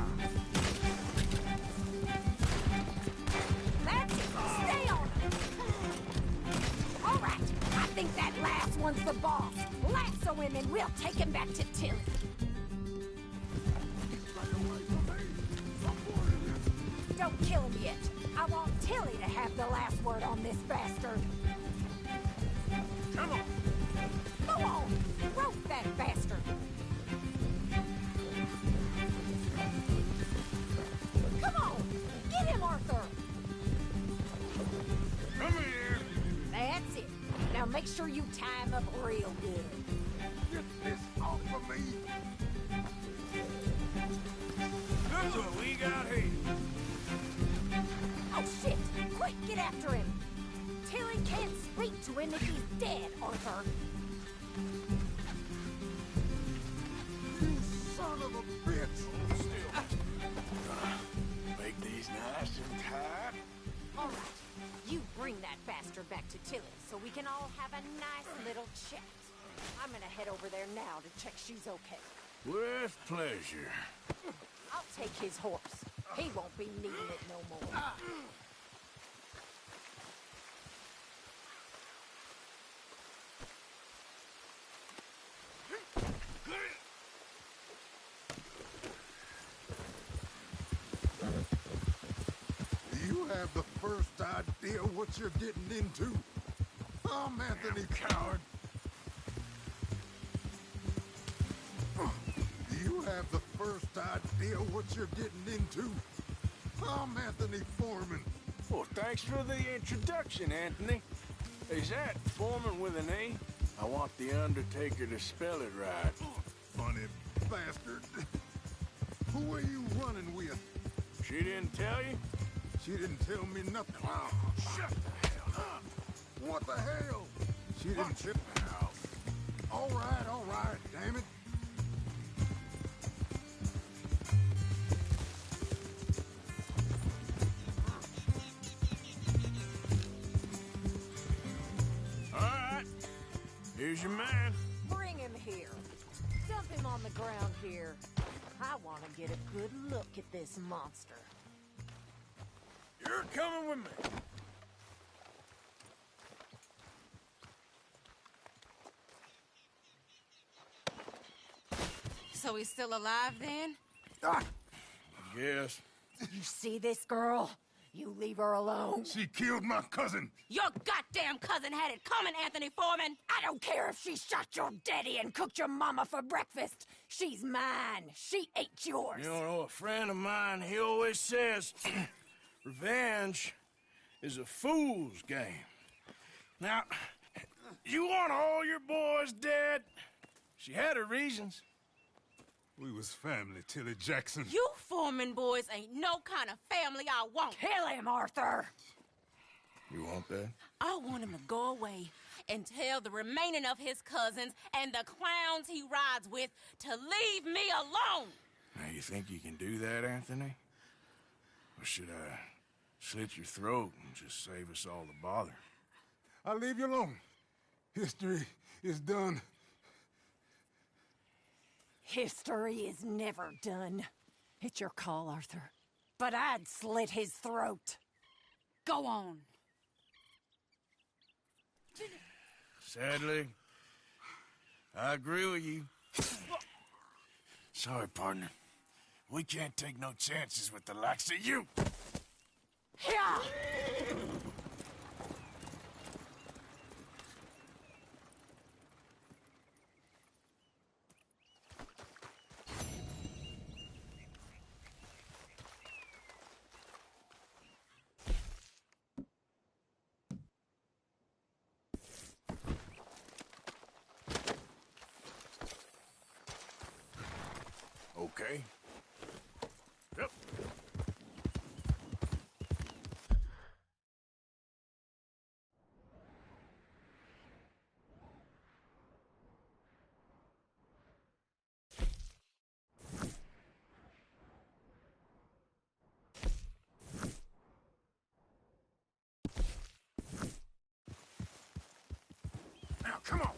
That's it. Stay on them. All right. I think that last one's the boss. Lasso him and we'll take him back to Tilly. Don't kill him yet. I want Tilly to have the last word on this bastard. Come on. Go on. Rope that bastard. Come on. Get him, Arthur. Come here. That's it. Now make sure you tie him up real good. Get this off of me. That's what we got here. Oh, shit! Quick, get after him! Tilly can't speak to him if he's dead, Arthur. You son of a bitch! Still. He's nice and tight. All right, you bring that bastard back to Tilly so we can all have a nice little chat. I'm gonna head over there now to check she's okay. With pleasure. I'll take his horse. He won't be needing it no more. Do you have the first idea what you're getting into? I'm Anthony Coward. Do you have the first idea what you're getting into? I'm Anthony Foreman. Well, thanks for the introduction, Anthony. Is that Foreman with an A? I want the Undertaker to spell it right. Funny bastard. Who are you running with? She didn't tell you? She didn't tell me nothing. Oh, shut the hell up. What the hell? She didn't tip out. All right, damn it. All right. Here's your man. Bring him here. Dump him on the ground here. I want to get a good look at this monster. You're coming with me. So he's still alive then? Yes. You see this girl? You leave her alone. She killed my cousin. Your goddamn cousin had it coming, Anthony Foreman! I don't care if she shot your daddy and cooked your mama for breakfast. She's mine. She ate yours. You know, a friend of mine, he always says, revenge is a fool's game. Now, you want all your boys dead? She had her reasons. We was family, Tilly Jackson. You Foreman boys ain't no kind of family I want. Kill him, Arthur! You want that? I want him to go away and tell the remaining of his cousins and the clowns he rides with to leave me alone. Now, you think you can do that, Anthony? Or should I slit your throat and just save us all the bother? I'll leave you alone. History is done. History is never done. It's your call, Arthur. But I'd slit his throat. Go on. Sadly, I agree with you. Sorry, partner. We can't take no chances with the likes of you. Yeah! Okay. Yep. Now, come on.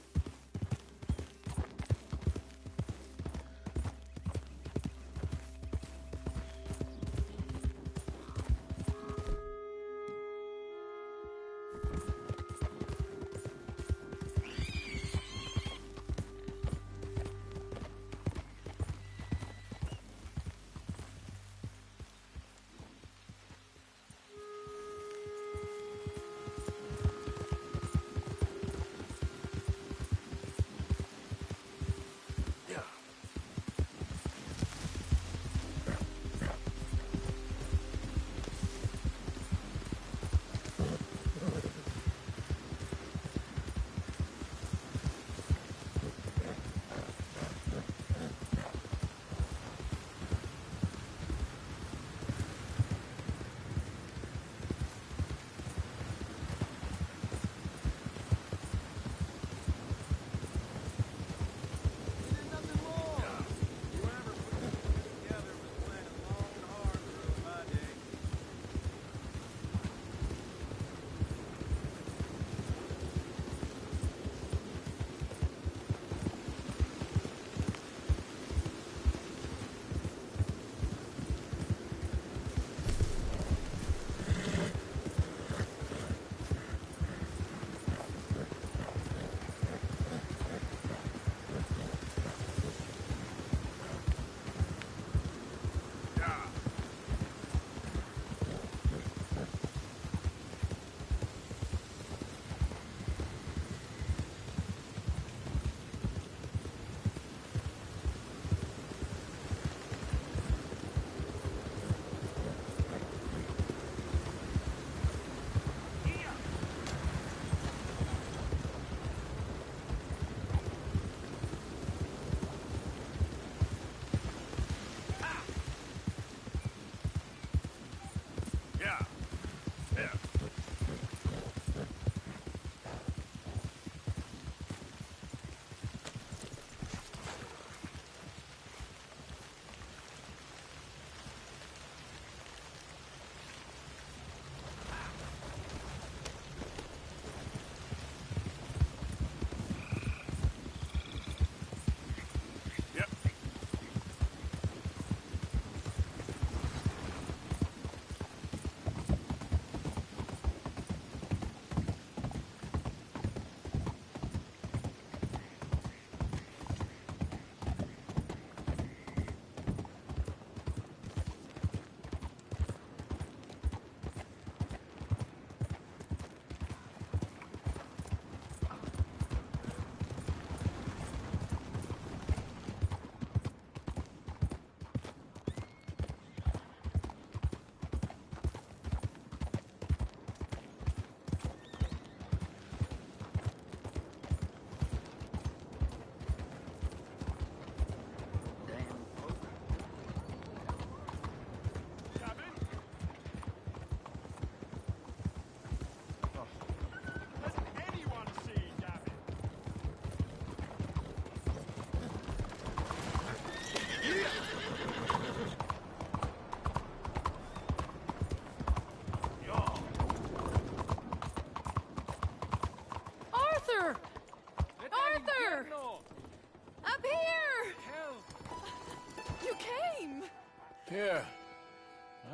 Yeah,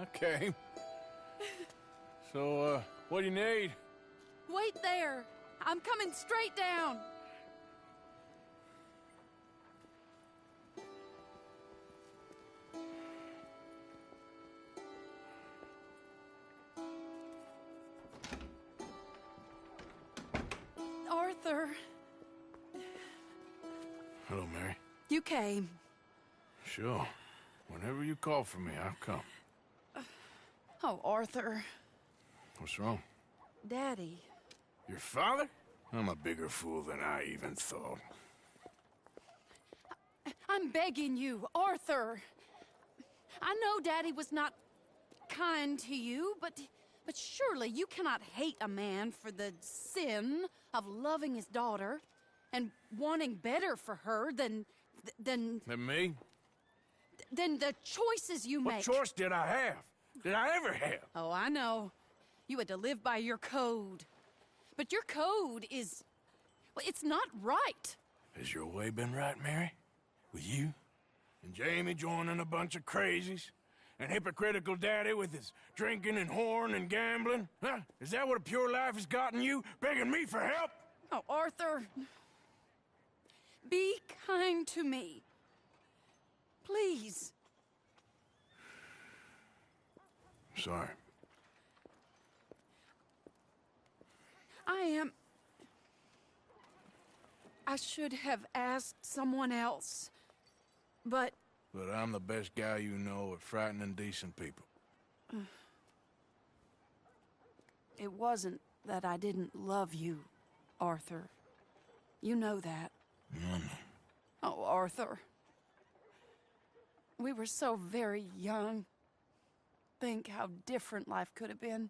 I came. So, what do you need? Wait there. I'm coming straight down. Arthur, Hello, Mary. you came. Sure. Whenever you call for me, I'll come. Oh, Arthur. What's wrong? Daddy. Your father? I'm a bigger fool than I even thought. I'm begging you, Arthur. I know Daddy was not kind to you, but surely you cannot hate a man for the sin of loving his daughter and wanting better for her than Than me? than the choices you What make. choice did I have? Did I ever have? Oh, I know. You had to live by your code. But your code is... well, it's not right. Has your way been right, Mary? With you? And Jamie joining a bunch of crazies? And hypocritical daddy with his drinking and whoring and gambling? Huh? Is that what a pure life has gotten you? Begging me for help? Oh, Arthur. Be kind to me. Please. Sorry. I should have asked someone else, but... But I'm the best guy you know at frightening decent people. It wasn't that I didn't love you, Arthur. You know that. Oh, Arthur. We were so very young. Think how different life could have been.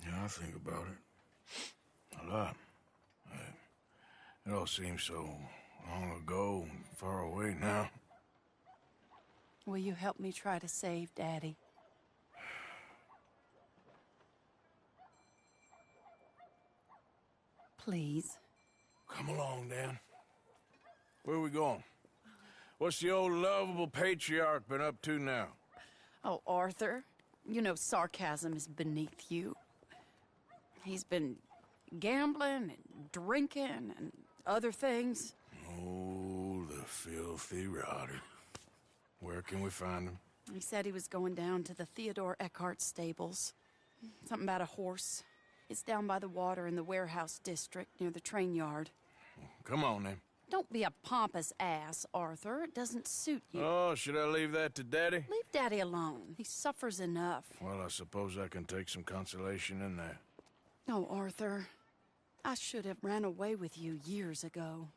Yeah, I think about it. A lot. It all seems so long ago and far away now. Will you help me try to save Daddy? Please. Come along, Dan. Where are we going? What's the old lovable patriarch been up to now? Oh, Arthur, you know sarcasm is beneath you. He's been gambling and drinking and other things. Oh, the filthy rotter. Where can we find him? He said he was going down to the Theodore Eckhart stables. Something about a horse. It's down by the water in the warehouse district near the train yard. Come on, then. Don't be a pompous ass, Arthur. It doesn't suit you. Oh, should I leave that to Daddy? Leave Daddy alone. He suffers enough. Well, I suppose I can take some consolation in that. Oh, Arthur. I should have ran away with you years ago.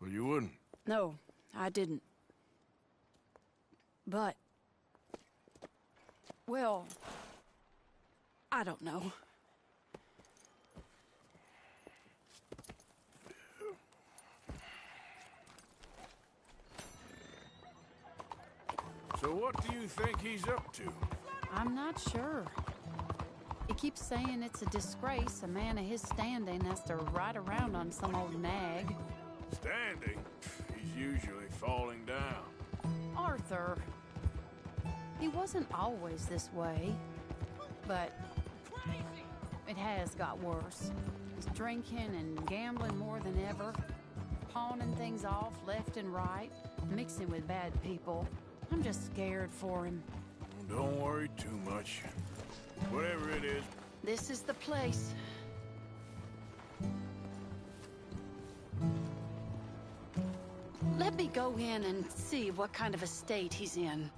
Well, you wouldn't. No, I didn't. But... well... I don't know. So what do you think he's up to? I'm not sure. He keeps saying it's a disgrace a man of his standing has to ride around on some old nag. Standing? He's usually falling down. Arthur. He wasn't always this way, but it has got worse. He's drinking and gambling more than ever, pawning things off left and right, mixing with bad people. I'm just scared for him. Don't worry too much. Whatever it is. This is the place. Let me go in and see what kind of a state he's in.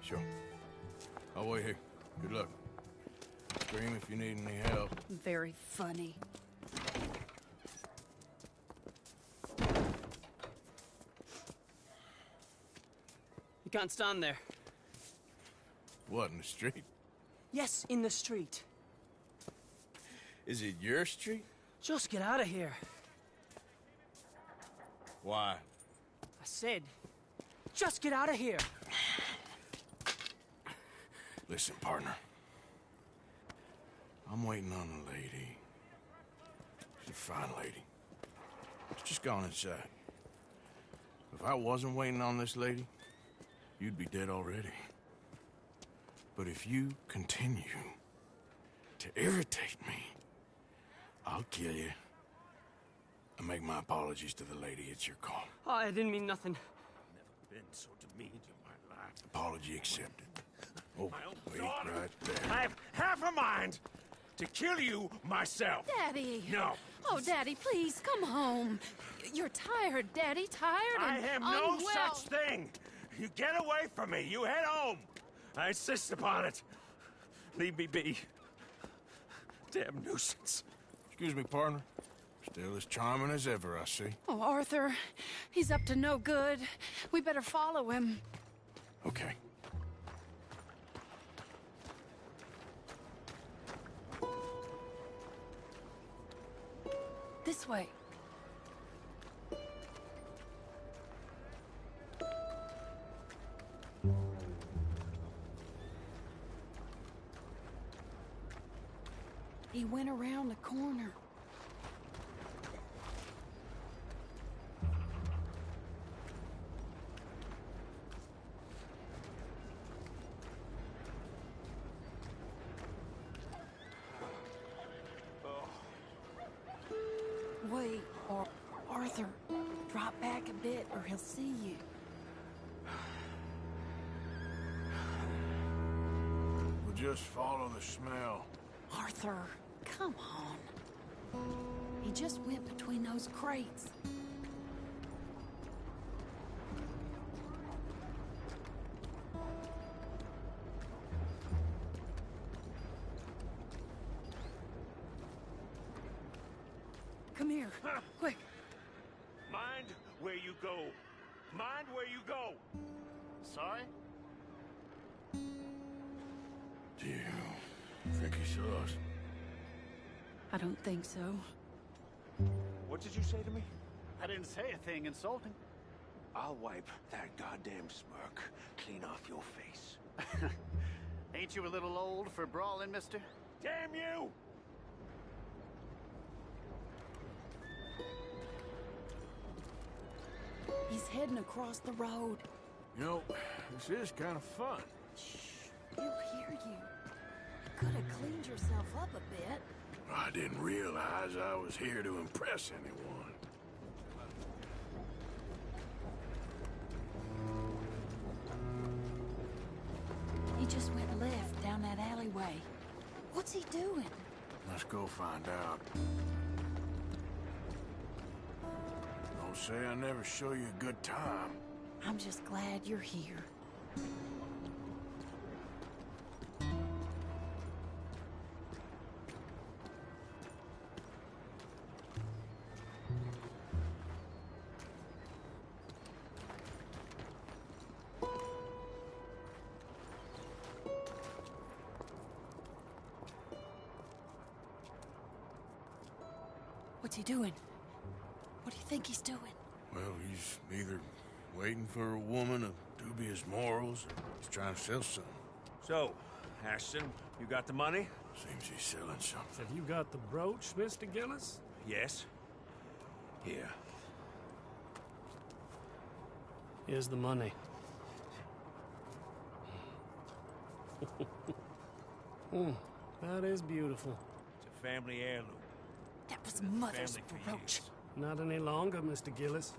Sure. I'll wait here. Good luck. Scream if you need any help. Very funny. You can't stand there. What, in the street? Yes, in the street. Is it your street? Just get out of here. Why? I said, just get out of here. Listen, partner. I'm waiting on a lady. She's a fine lady. She's just gone inside. If I wasn't waiting on this lady, you'd be dead already. But if you continue to irritate me, I'll kill you. I make my apologies to the lady. It's your call. Oh, I didn't mean nothing. Never been so demeaned in my life. Apology accepted. Oh, wait right there. I have half a mind to kill you myself. Daddy! No. Oh, Daddy, please, come home. You're tired, Daddy, tired I and am no unwell. such thing. You get away from me. You head home. I insist upon it. Leave me be. Damn nuisance. Excuse me, partner. Still as charming as ever, I see. Oh, Arthur, he's up to no good. We better follow him. Okay. This way. He went around the corner. Wait, or Arthur, drop back a bit or he'll see you. We'll just follow the smell. Arthur, come on. He just went between those crates. Come here, quick. Mind where you go. Mind where you go. Sorry? Do you think he saw us? I don't think so. What did you say to me? I didn't say a thing insulting. I'll wipe that goddamn smirk clean off your face. Ain't you a little old for brawling, mister? Damn you! He's heading across the road. You know, this is kind of fun. Shh, he'll hear you. You could have cleaned yourself up a bit. I didn't realize I was here to impress anyone. He just went left down that alleyway. What's he doing? Let's go find out. Don't say I never show you a good time. I'm just glad you're here. What's he doing? What do you think he's doing? Well, he's either waiting for a woman of dubious morals or he's trying to sell something. So, Ashton, you got the money? Seems he's selling something. Have you got the brooch, Mr. Gillis? Yes. Here. Here's the money. That is beautiful. It's a family heirloom. That was Mother's Family for brooch. Not any longer, Mr. Gillis.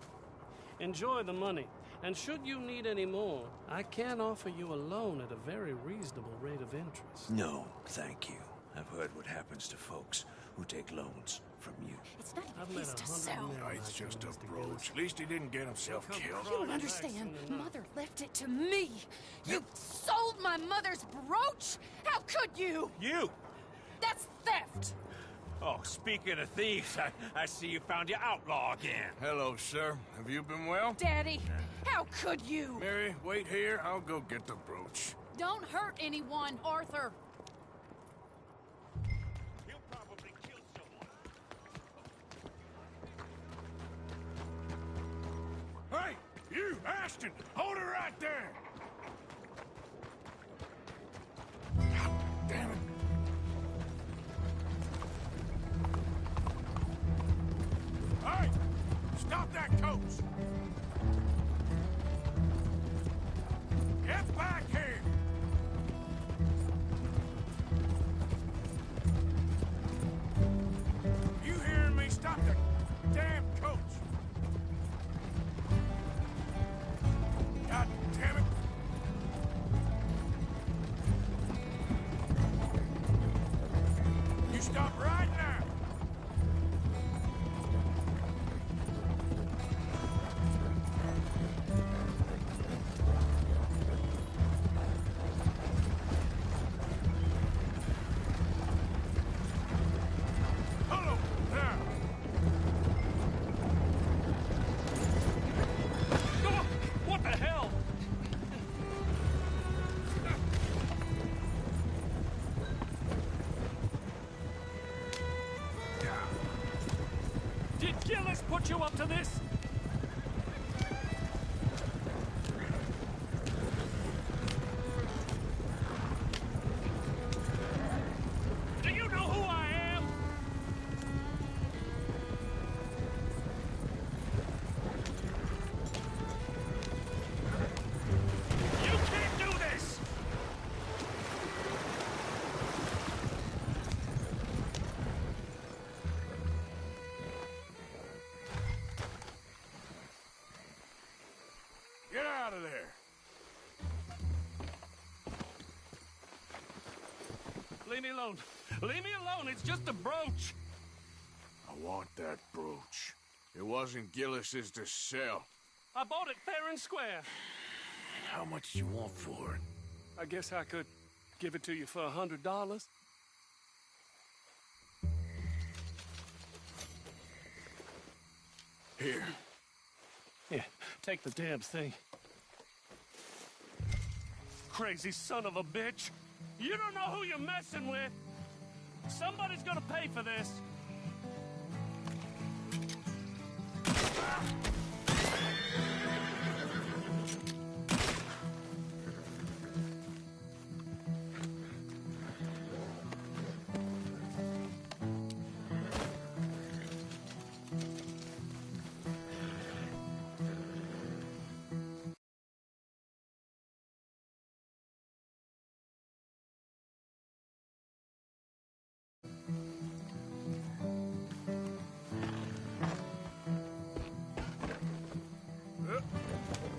Enjoy the money. And should you need any more, I can offer you a loan at a very reasonable rate of interest. No, thank you. I've heard what happens to folks who take loans from you. It's not I've even met his to 100 sell. men Oh, it's like just you, a Mr. brooch. Gillis. At least he didn't get himself Come killed. You don't Right, understand. that's enough. Mother left it to me. You sold my mother's brooch? How could you? You! That's theft. Oh, speaking of thieves, I see you found your outlaw again. Hello, sir. Have you been well? Daddy, how could you? Mary, wait here. I'll go get the brooch. Don't hurt anyone, Arthur. He'll probably kill someone. Hey, you, Ashton! Hold her right there! God damn it. Hey! Stop that coach! put you up to this? Do you know who I am? You can't do this! Get out of there! Leave me alone. Leave me alone. It's just a brooch. I want that brooch. It wasn't Gillis's to sell. I bought it fair and square. How much do you want for it? I guess I could give it to you for $100. Here. Yeah, take the damn thing. Crazy son of a bitch. You don't know who you're messing with. Somebody's gonna pay for this.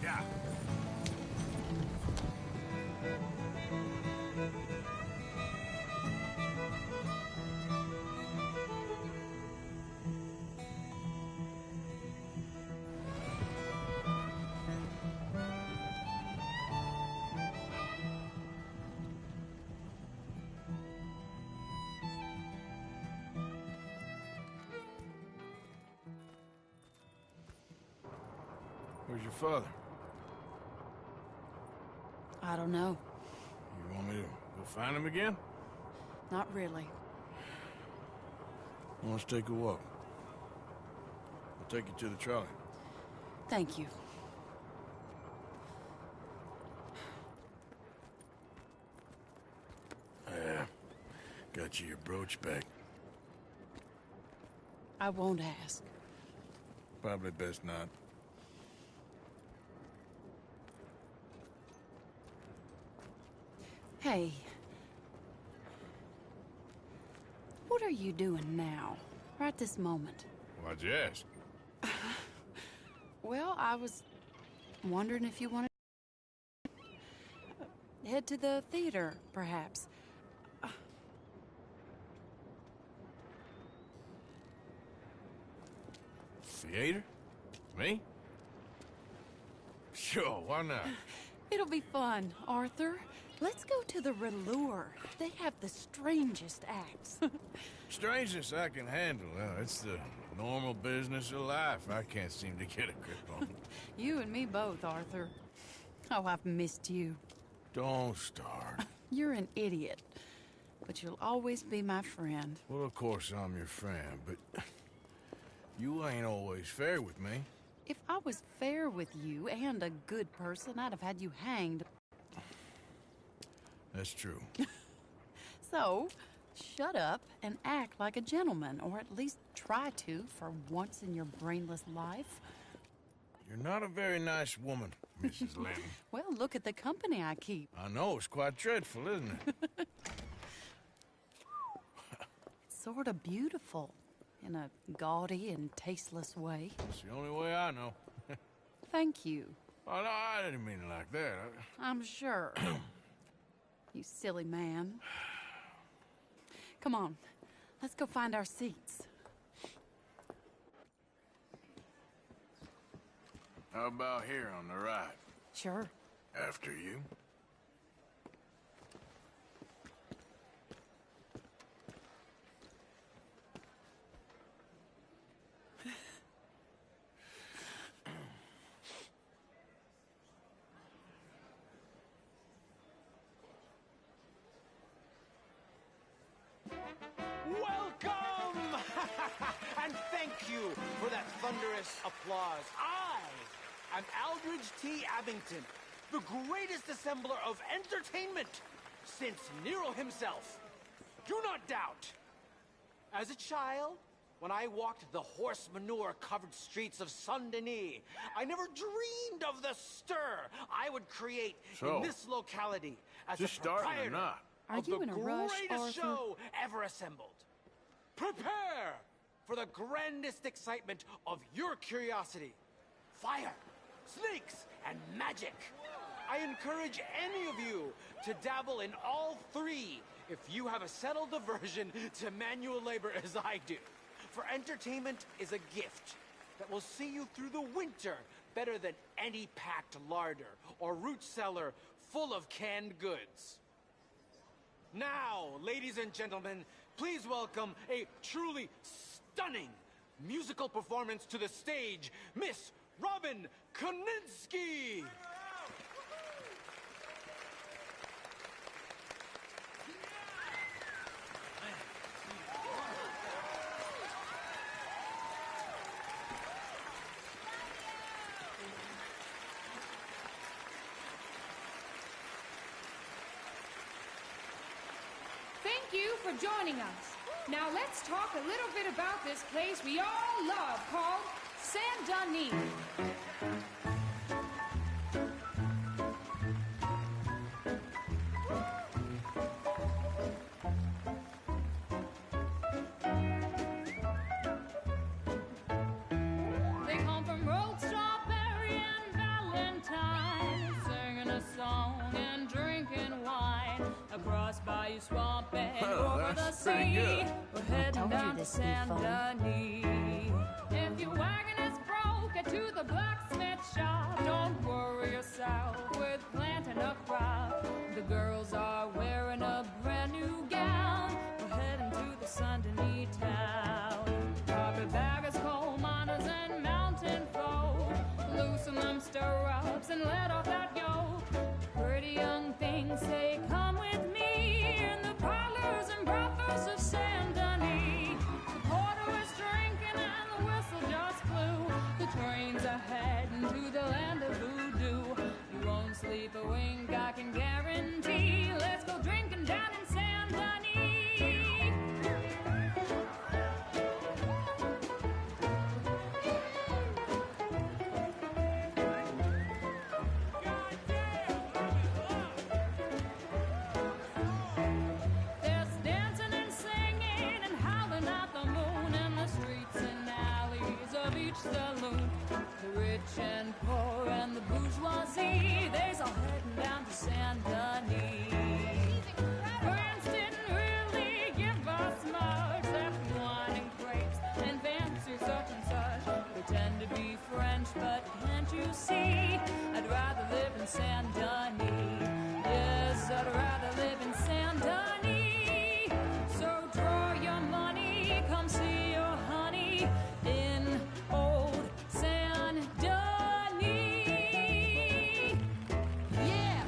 Yeah. Where's your father? I don't know. You want me to go find him again? Not really. Let's take a walk. I'll take you to the trolley. Thank you. Yeah. Got you your brooch back. I won't ask. Probably best not. Hey. What are you doing now? Right this moment? Why'd you ask? Well, I was wondering if you wanted to head to the theater, perhaps. Theater? Me? Sure, why not? It'll be fun, Arthur. Let's go to the Relure. They have the strangest acts. Strangeness I can handle. It's the normal business of life. I can't seem to get a grip on. You and me both, Arthur. Oh, I've missed you. Don't start. You're an idiot. But you'll always be my friend. Well, of course I'm your friend, but you ain't always fair with me. If I was fair with you and a good person, I'd have had you hanged. That's true. So, shut up and act like a gentleman, or at least try to for once in your brainless life. You're not a very nice woman, Mrs. Lynn. Well, look at the company I keep. I know, it's quite dreadful, isn't it? It's sort of beautiful, in a gaudy and tasteless way. It's the only way I know. Thank you. Oh, no, I didn't mean it like that. I'm sure. You silly man. Come on, let's go find our seats. How about here on the right? Sure. After you. Welcome! And thank you for that thunderous applause. I am Aldridge T. Abington, the greatest assembler of entertainment since Nero himself. Do not doubt. As a child, when I walked the horse manure-covered streets of Saint-Denis, I never dreamed of the stir I would create in this locality as a proprietor of the greatest show ever assembled. Prepare for the grandest excitement of your curiosity. Fire, snakes, and magic. I encourage any of you to dabble in all three if you have a settled aversion to manual labor as I do. For entertainment is a gift that will see you through the winter better than any packed larder or root cellar full of canned goods. Now, ladies and gentlemen, please welcome a truly stunning musical performance to the stage, Miss Robin Koninsky. Thank you for joining us. Now let's talk a little bit about this place we all love called Saint-Denis. They come from rolled strawberry and valentine, singing a song and drinking wine across Bayou Swamp and over the sea. We're heading down to Saint-Denis. If your wagon is broke, get to the blacksmith shop. Don't worry yourself with planting a crop. The girls are wearing a brand new gown. We're heading to the Saint-Denis town. Carpetbaggers, coal miners, and mountain folk, loosen them stirrups and let off that yoke. Pretty young things say, come with me in the parlors and brothels of Saint-Denis. The porter is drinking and the whistle just blew. The trains are heading to the land of voodoo. You won't sleep a wink, I can guarantee. Let's go drinking down in Saint-Denis. There's dancing and singing and howling at the moon in the streets and alleys of each saloon. The rich and poor and the bourgeoisie, they's all heading down to Saint-Denis. France didn't really give us much, except wine and grapes and fancy such and such. Pretend to be French, but can't you see? I'd rather live in Saint-Denis. Yes, I'd rather live in Saint-Denis. So draw your money, come see your honey in old Saint-Denis. Yeah.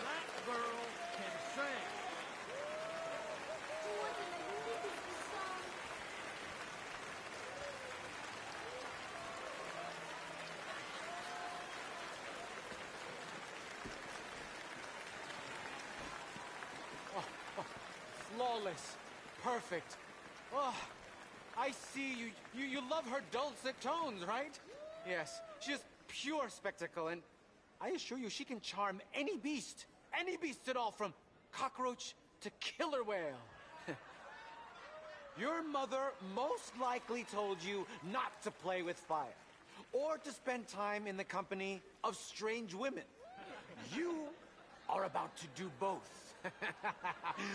That girl can sing. Flawless. Perfect. Oh, I see you love her dulcet tones, right? Yes, she's pure spectacle, and I assure you she can charm any beast at all, from cockroach to killer whale. Your mother most likely told you not to play with fire, or to spend time in the company of strange women. You are about to do both.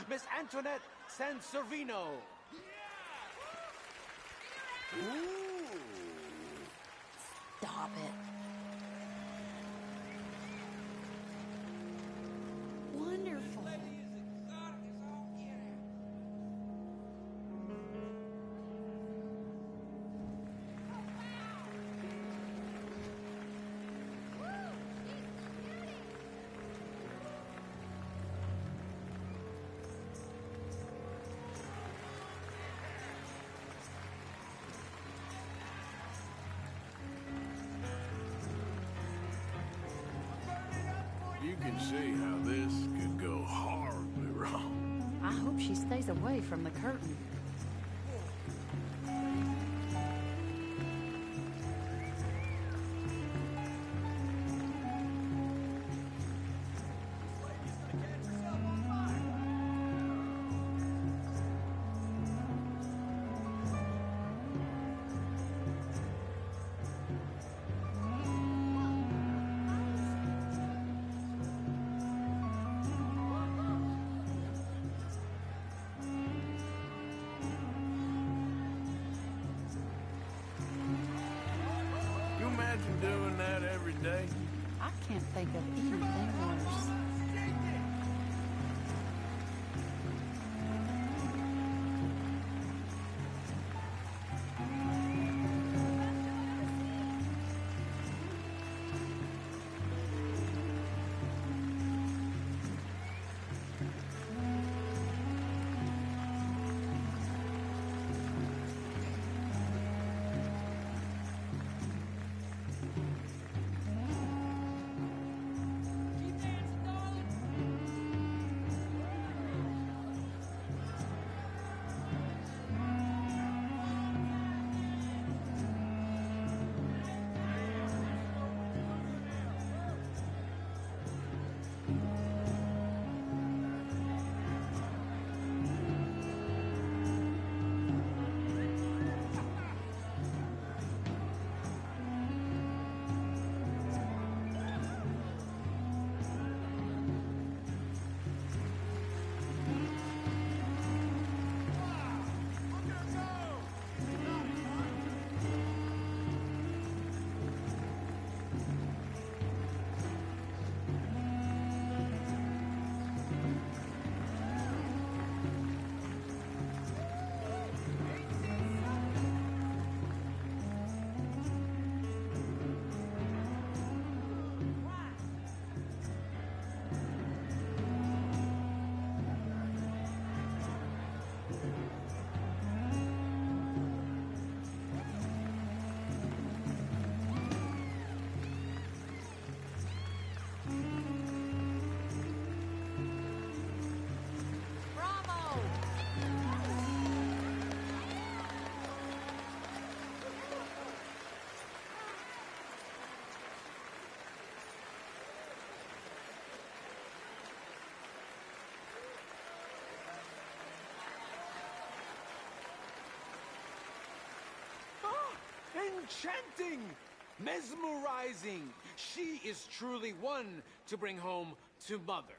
Miss Antoinette Sanservino. Ooh. Stop it. Wonderful. can see how this could go horribly wrong. I hope she stays away from the curtain. Imagine doing that every day. I can't think of anything worse. Enchanting! Mesmerizing! She is truly one to bring home to mother.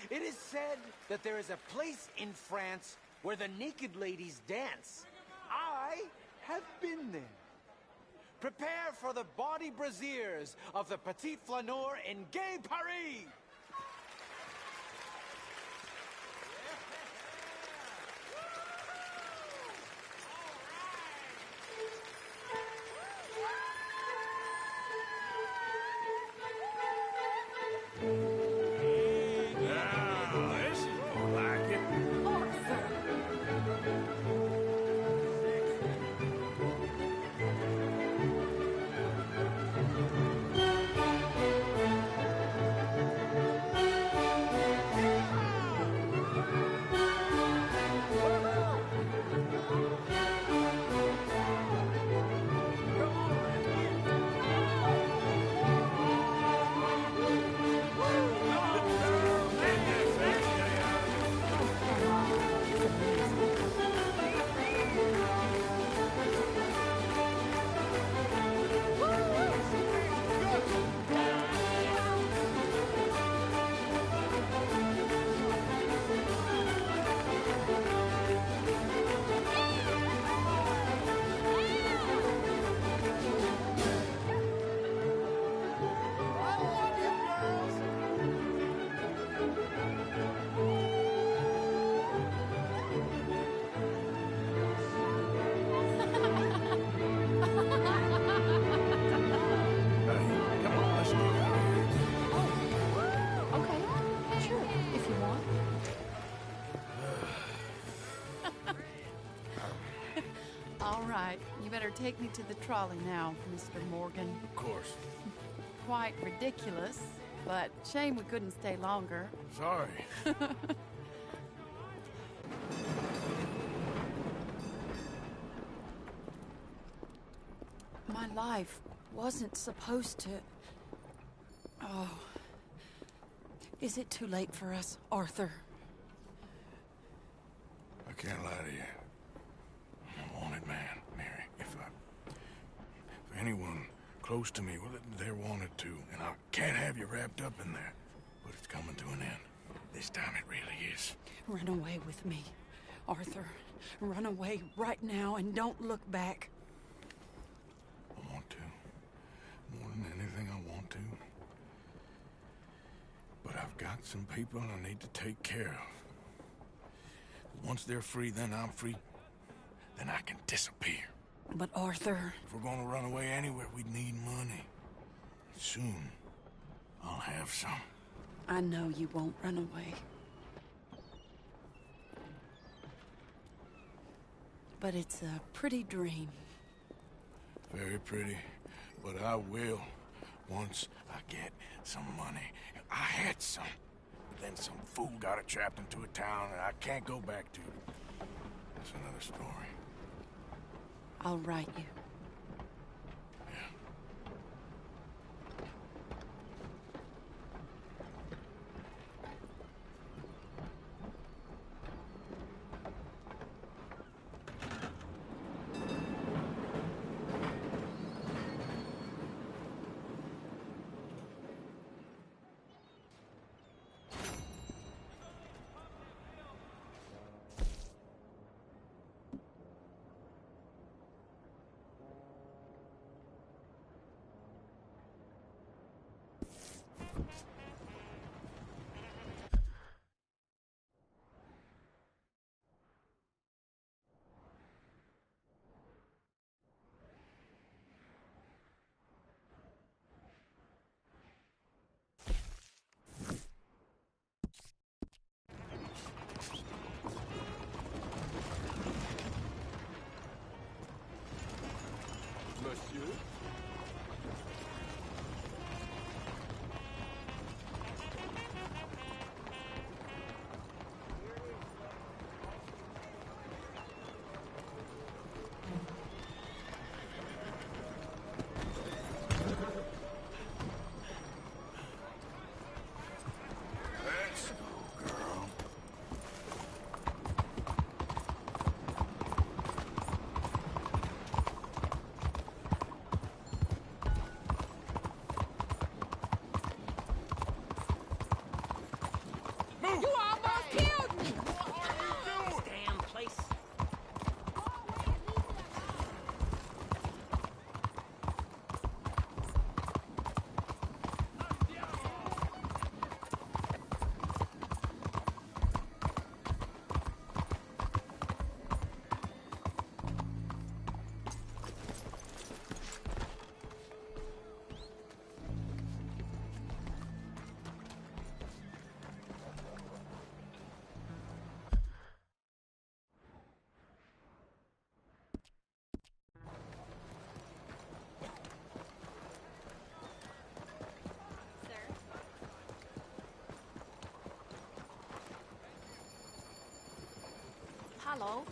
It is said that there is a place in France where the naked ladies dance. I have been there. Prepare for the body brasiers of the petit flaneur in gay Paris! Take me to the trolley now, Mr. Morgan. Of course. Quite ridiculous, but shame we couldn't stay longer. Sorry. My life wasn't supposed to... Oh. Is it too late for us, Arthur? I can't lie to you. I'm a wanted man, Mary. If anyone close to me, well, they're wanted too. And I can't have you wrapped up in there. But it's coming to an end. This time it really is. Run away with me, Arthur. Run away right now and don't look back. I want to. More than anything, I want to. But I've got some people I need to take care of. Once they're free, then I'm free. Then I can disappear. But Arthur... If we're gonna run away anywhere, we need money. Soon, I'll have some. I know you won't run away. But it's a pretty dream. Very pretty. But I will, once I get some money. I had some. But then some fool got it trapped into a town and I can't go back to. That's another story. I'll write you. Monsieur? Let's go, girl. You almost killed me! This damn place. Hello.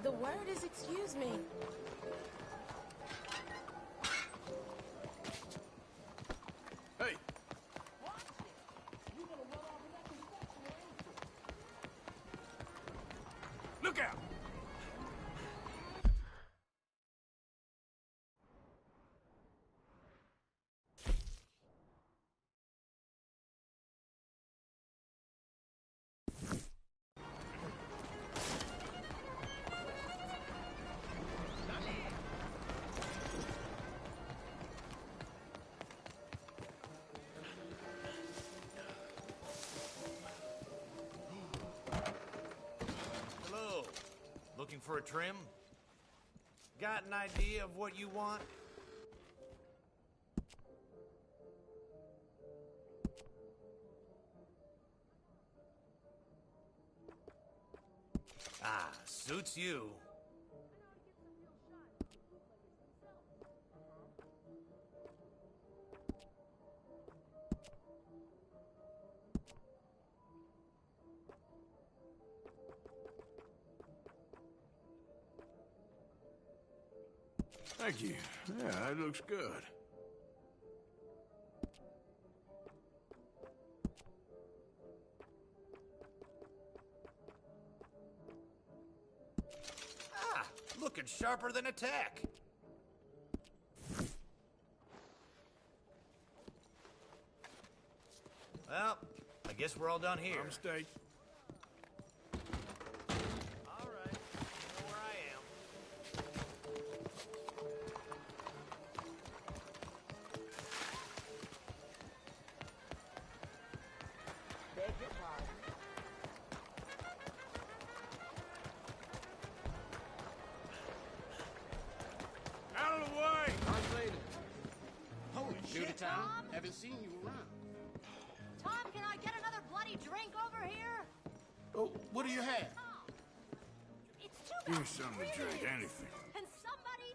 The word is excuse me. Hey! Look out! Hello. Looking for a trim? Got an idea of what you want? Ah, suits you. Thank you. Yeah, it looks good. Ah, looking sharper than a tack. Well, I guess we're all done here. Mistake. All right, you know where I am. Beg your pardon. Out of the way! Translated. Holy New to shit! town? Haven't seen you around. Tom, can I get another bloody drink over here? Oh, what do you have? It's too Give bad. me something to drink, anything. Can somebody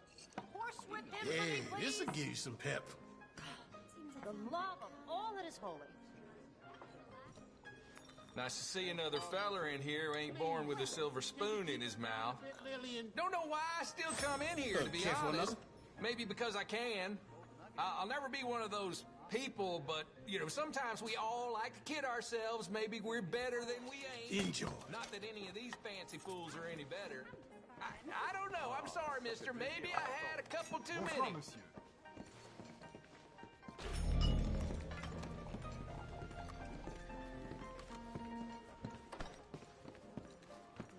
horsewhip him Yeah, for me, please? this'll give you some pep. Seems like the love of all that is holy. Nice to see another feller in here who ain't born with a silver spoon in his mouth. Don't know why I still come in here, to be Care for honest. another? Maybe because I can. I'll never be one of those people, but, you know, sometimes we all like to kid ourselves. Maybe we're better than we ain't. Enjoy. Not that any of these fancy fools are any better. I don't know. I'm sorry, mister. Maybe I had a couple too many.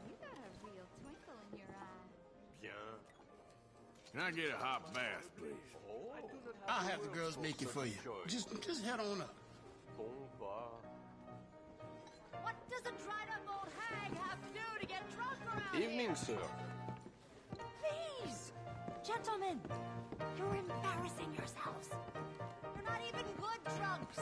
You got a real twinkle in your eye. Bien. Can I get a hot bath, please? I'll have the girls make it for you. Just head on up. What does a dried up old hag have to do to get drunk around here? Evening, sir. Please! Gentlemen, you're embarrassing yourselves. You're not even good drunks.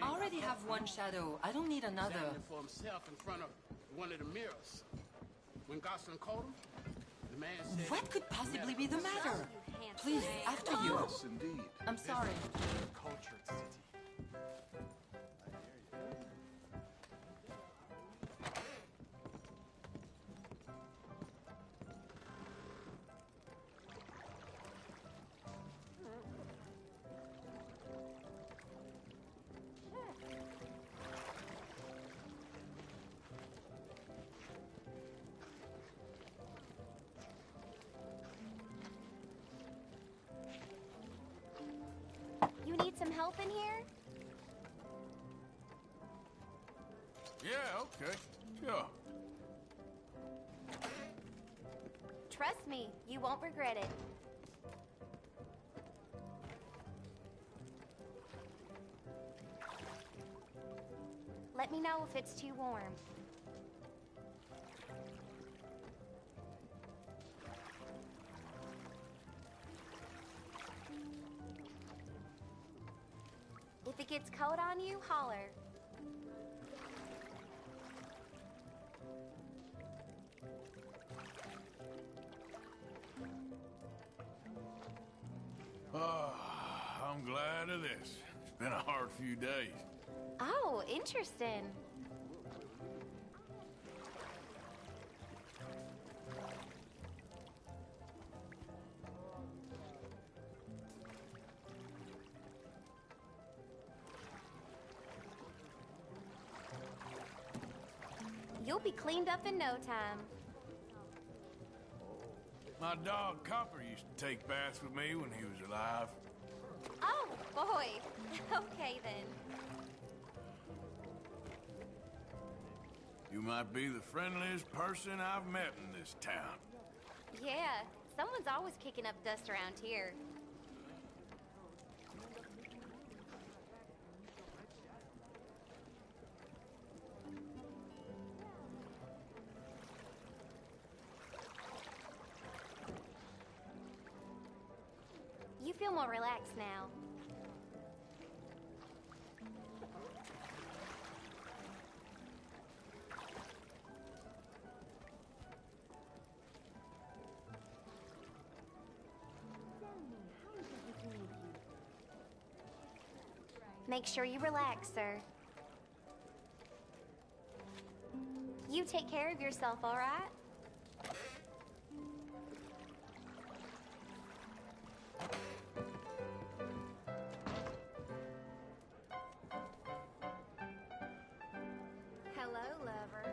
I already have one shadow. I don't need another. Examining for himself in front of one of the mirrors. When Gosling called him, the man said... What could possibly be the matter? Please, after you. Yes, indeed. I'm sorry. Cultured city. You need some help in here? Yeah, okay. Sure. Trust me, you won't regret it. Let me know if it's too warm. If it gets cold on you, holler. Oh, I'm glad of this. It's been a hard few days. Oh, interesting. You'll be cleaned up in no time. My dog Copper used to take baths with me when he was alive. Oh, boy. Okay, then. You might be the friendliest person I've met in this town. Yeah, someone's always kicking up dust around here. feel more relaxed now. Make sure you relax, sir. You take care of yourself, all right? Hello, lover.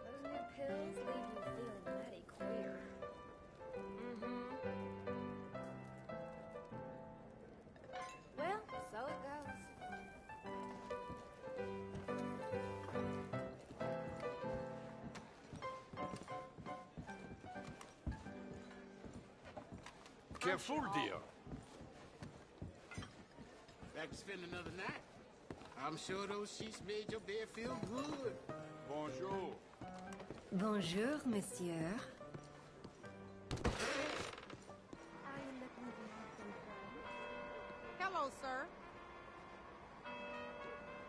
Those new pills leave you feeling mighty queer. Well, so it goes. Careful, dear. Back to spend another night. I'm sure those sheets made your bed feel good. Bonjour. Bonjour, monsieur. Hello, sir.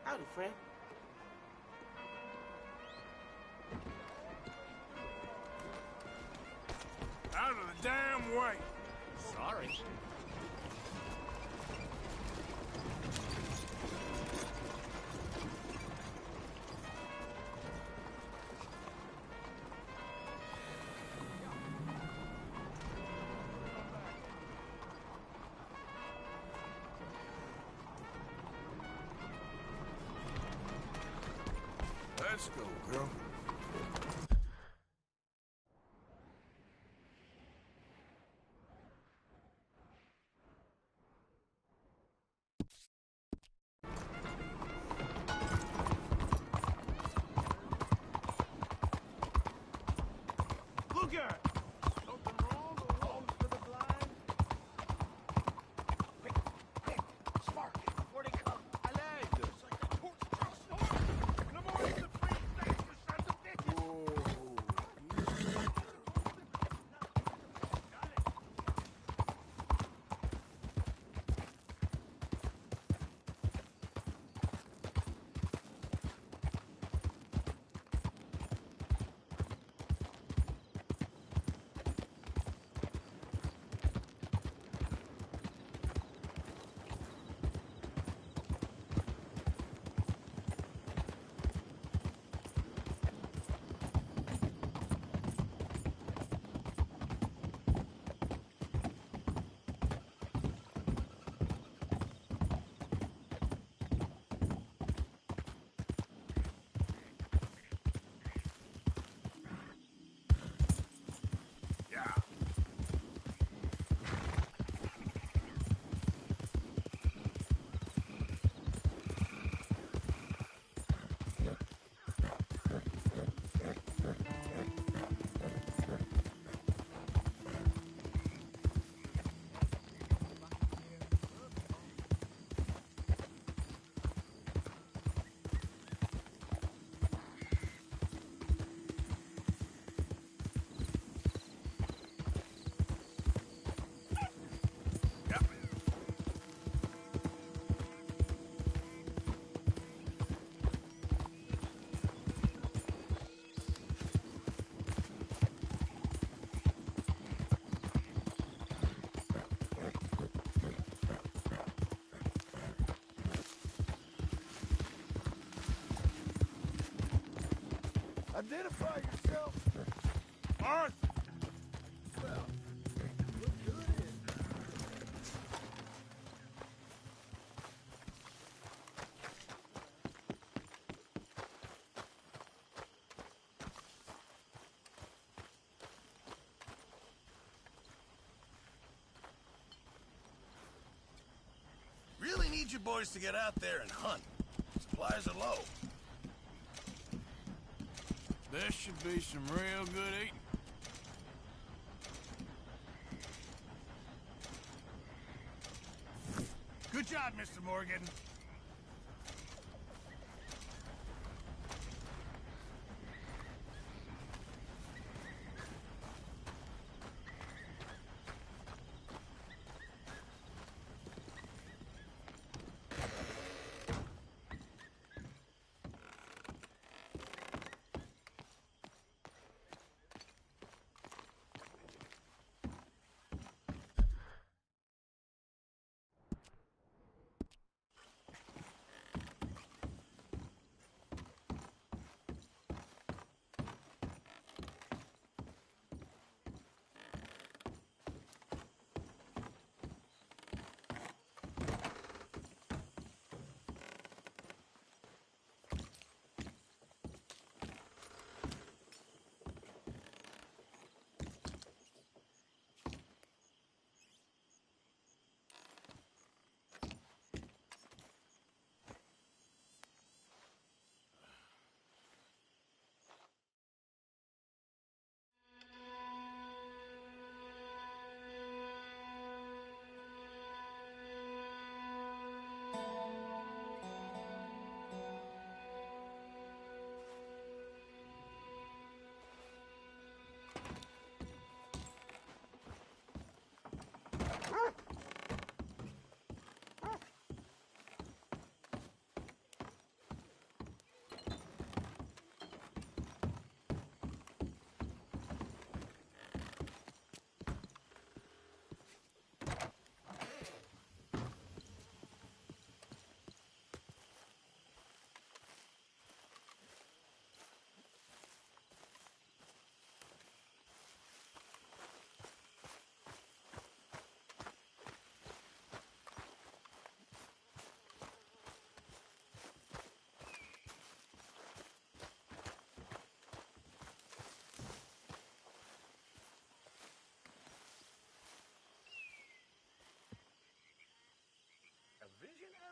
Howdy, friend. Out of the damn way! Sorry. Let's go, girl. Luger! Something wrong? The walls for the blind? Quick! Spark! Before they come! Allez! It's like a torch truck. In the morning, the free things, you sons of bitches! Identify yourself. Arthur! Well, look good. Really need you boys to get out there and hunt. Supplies are low. This should be some real good eating. Good job, Mr. Morgan. vision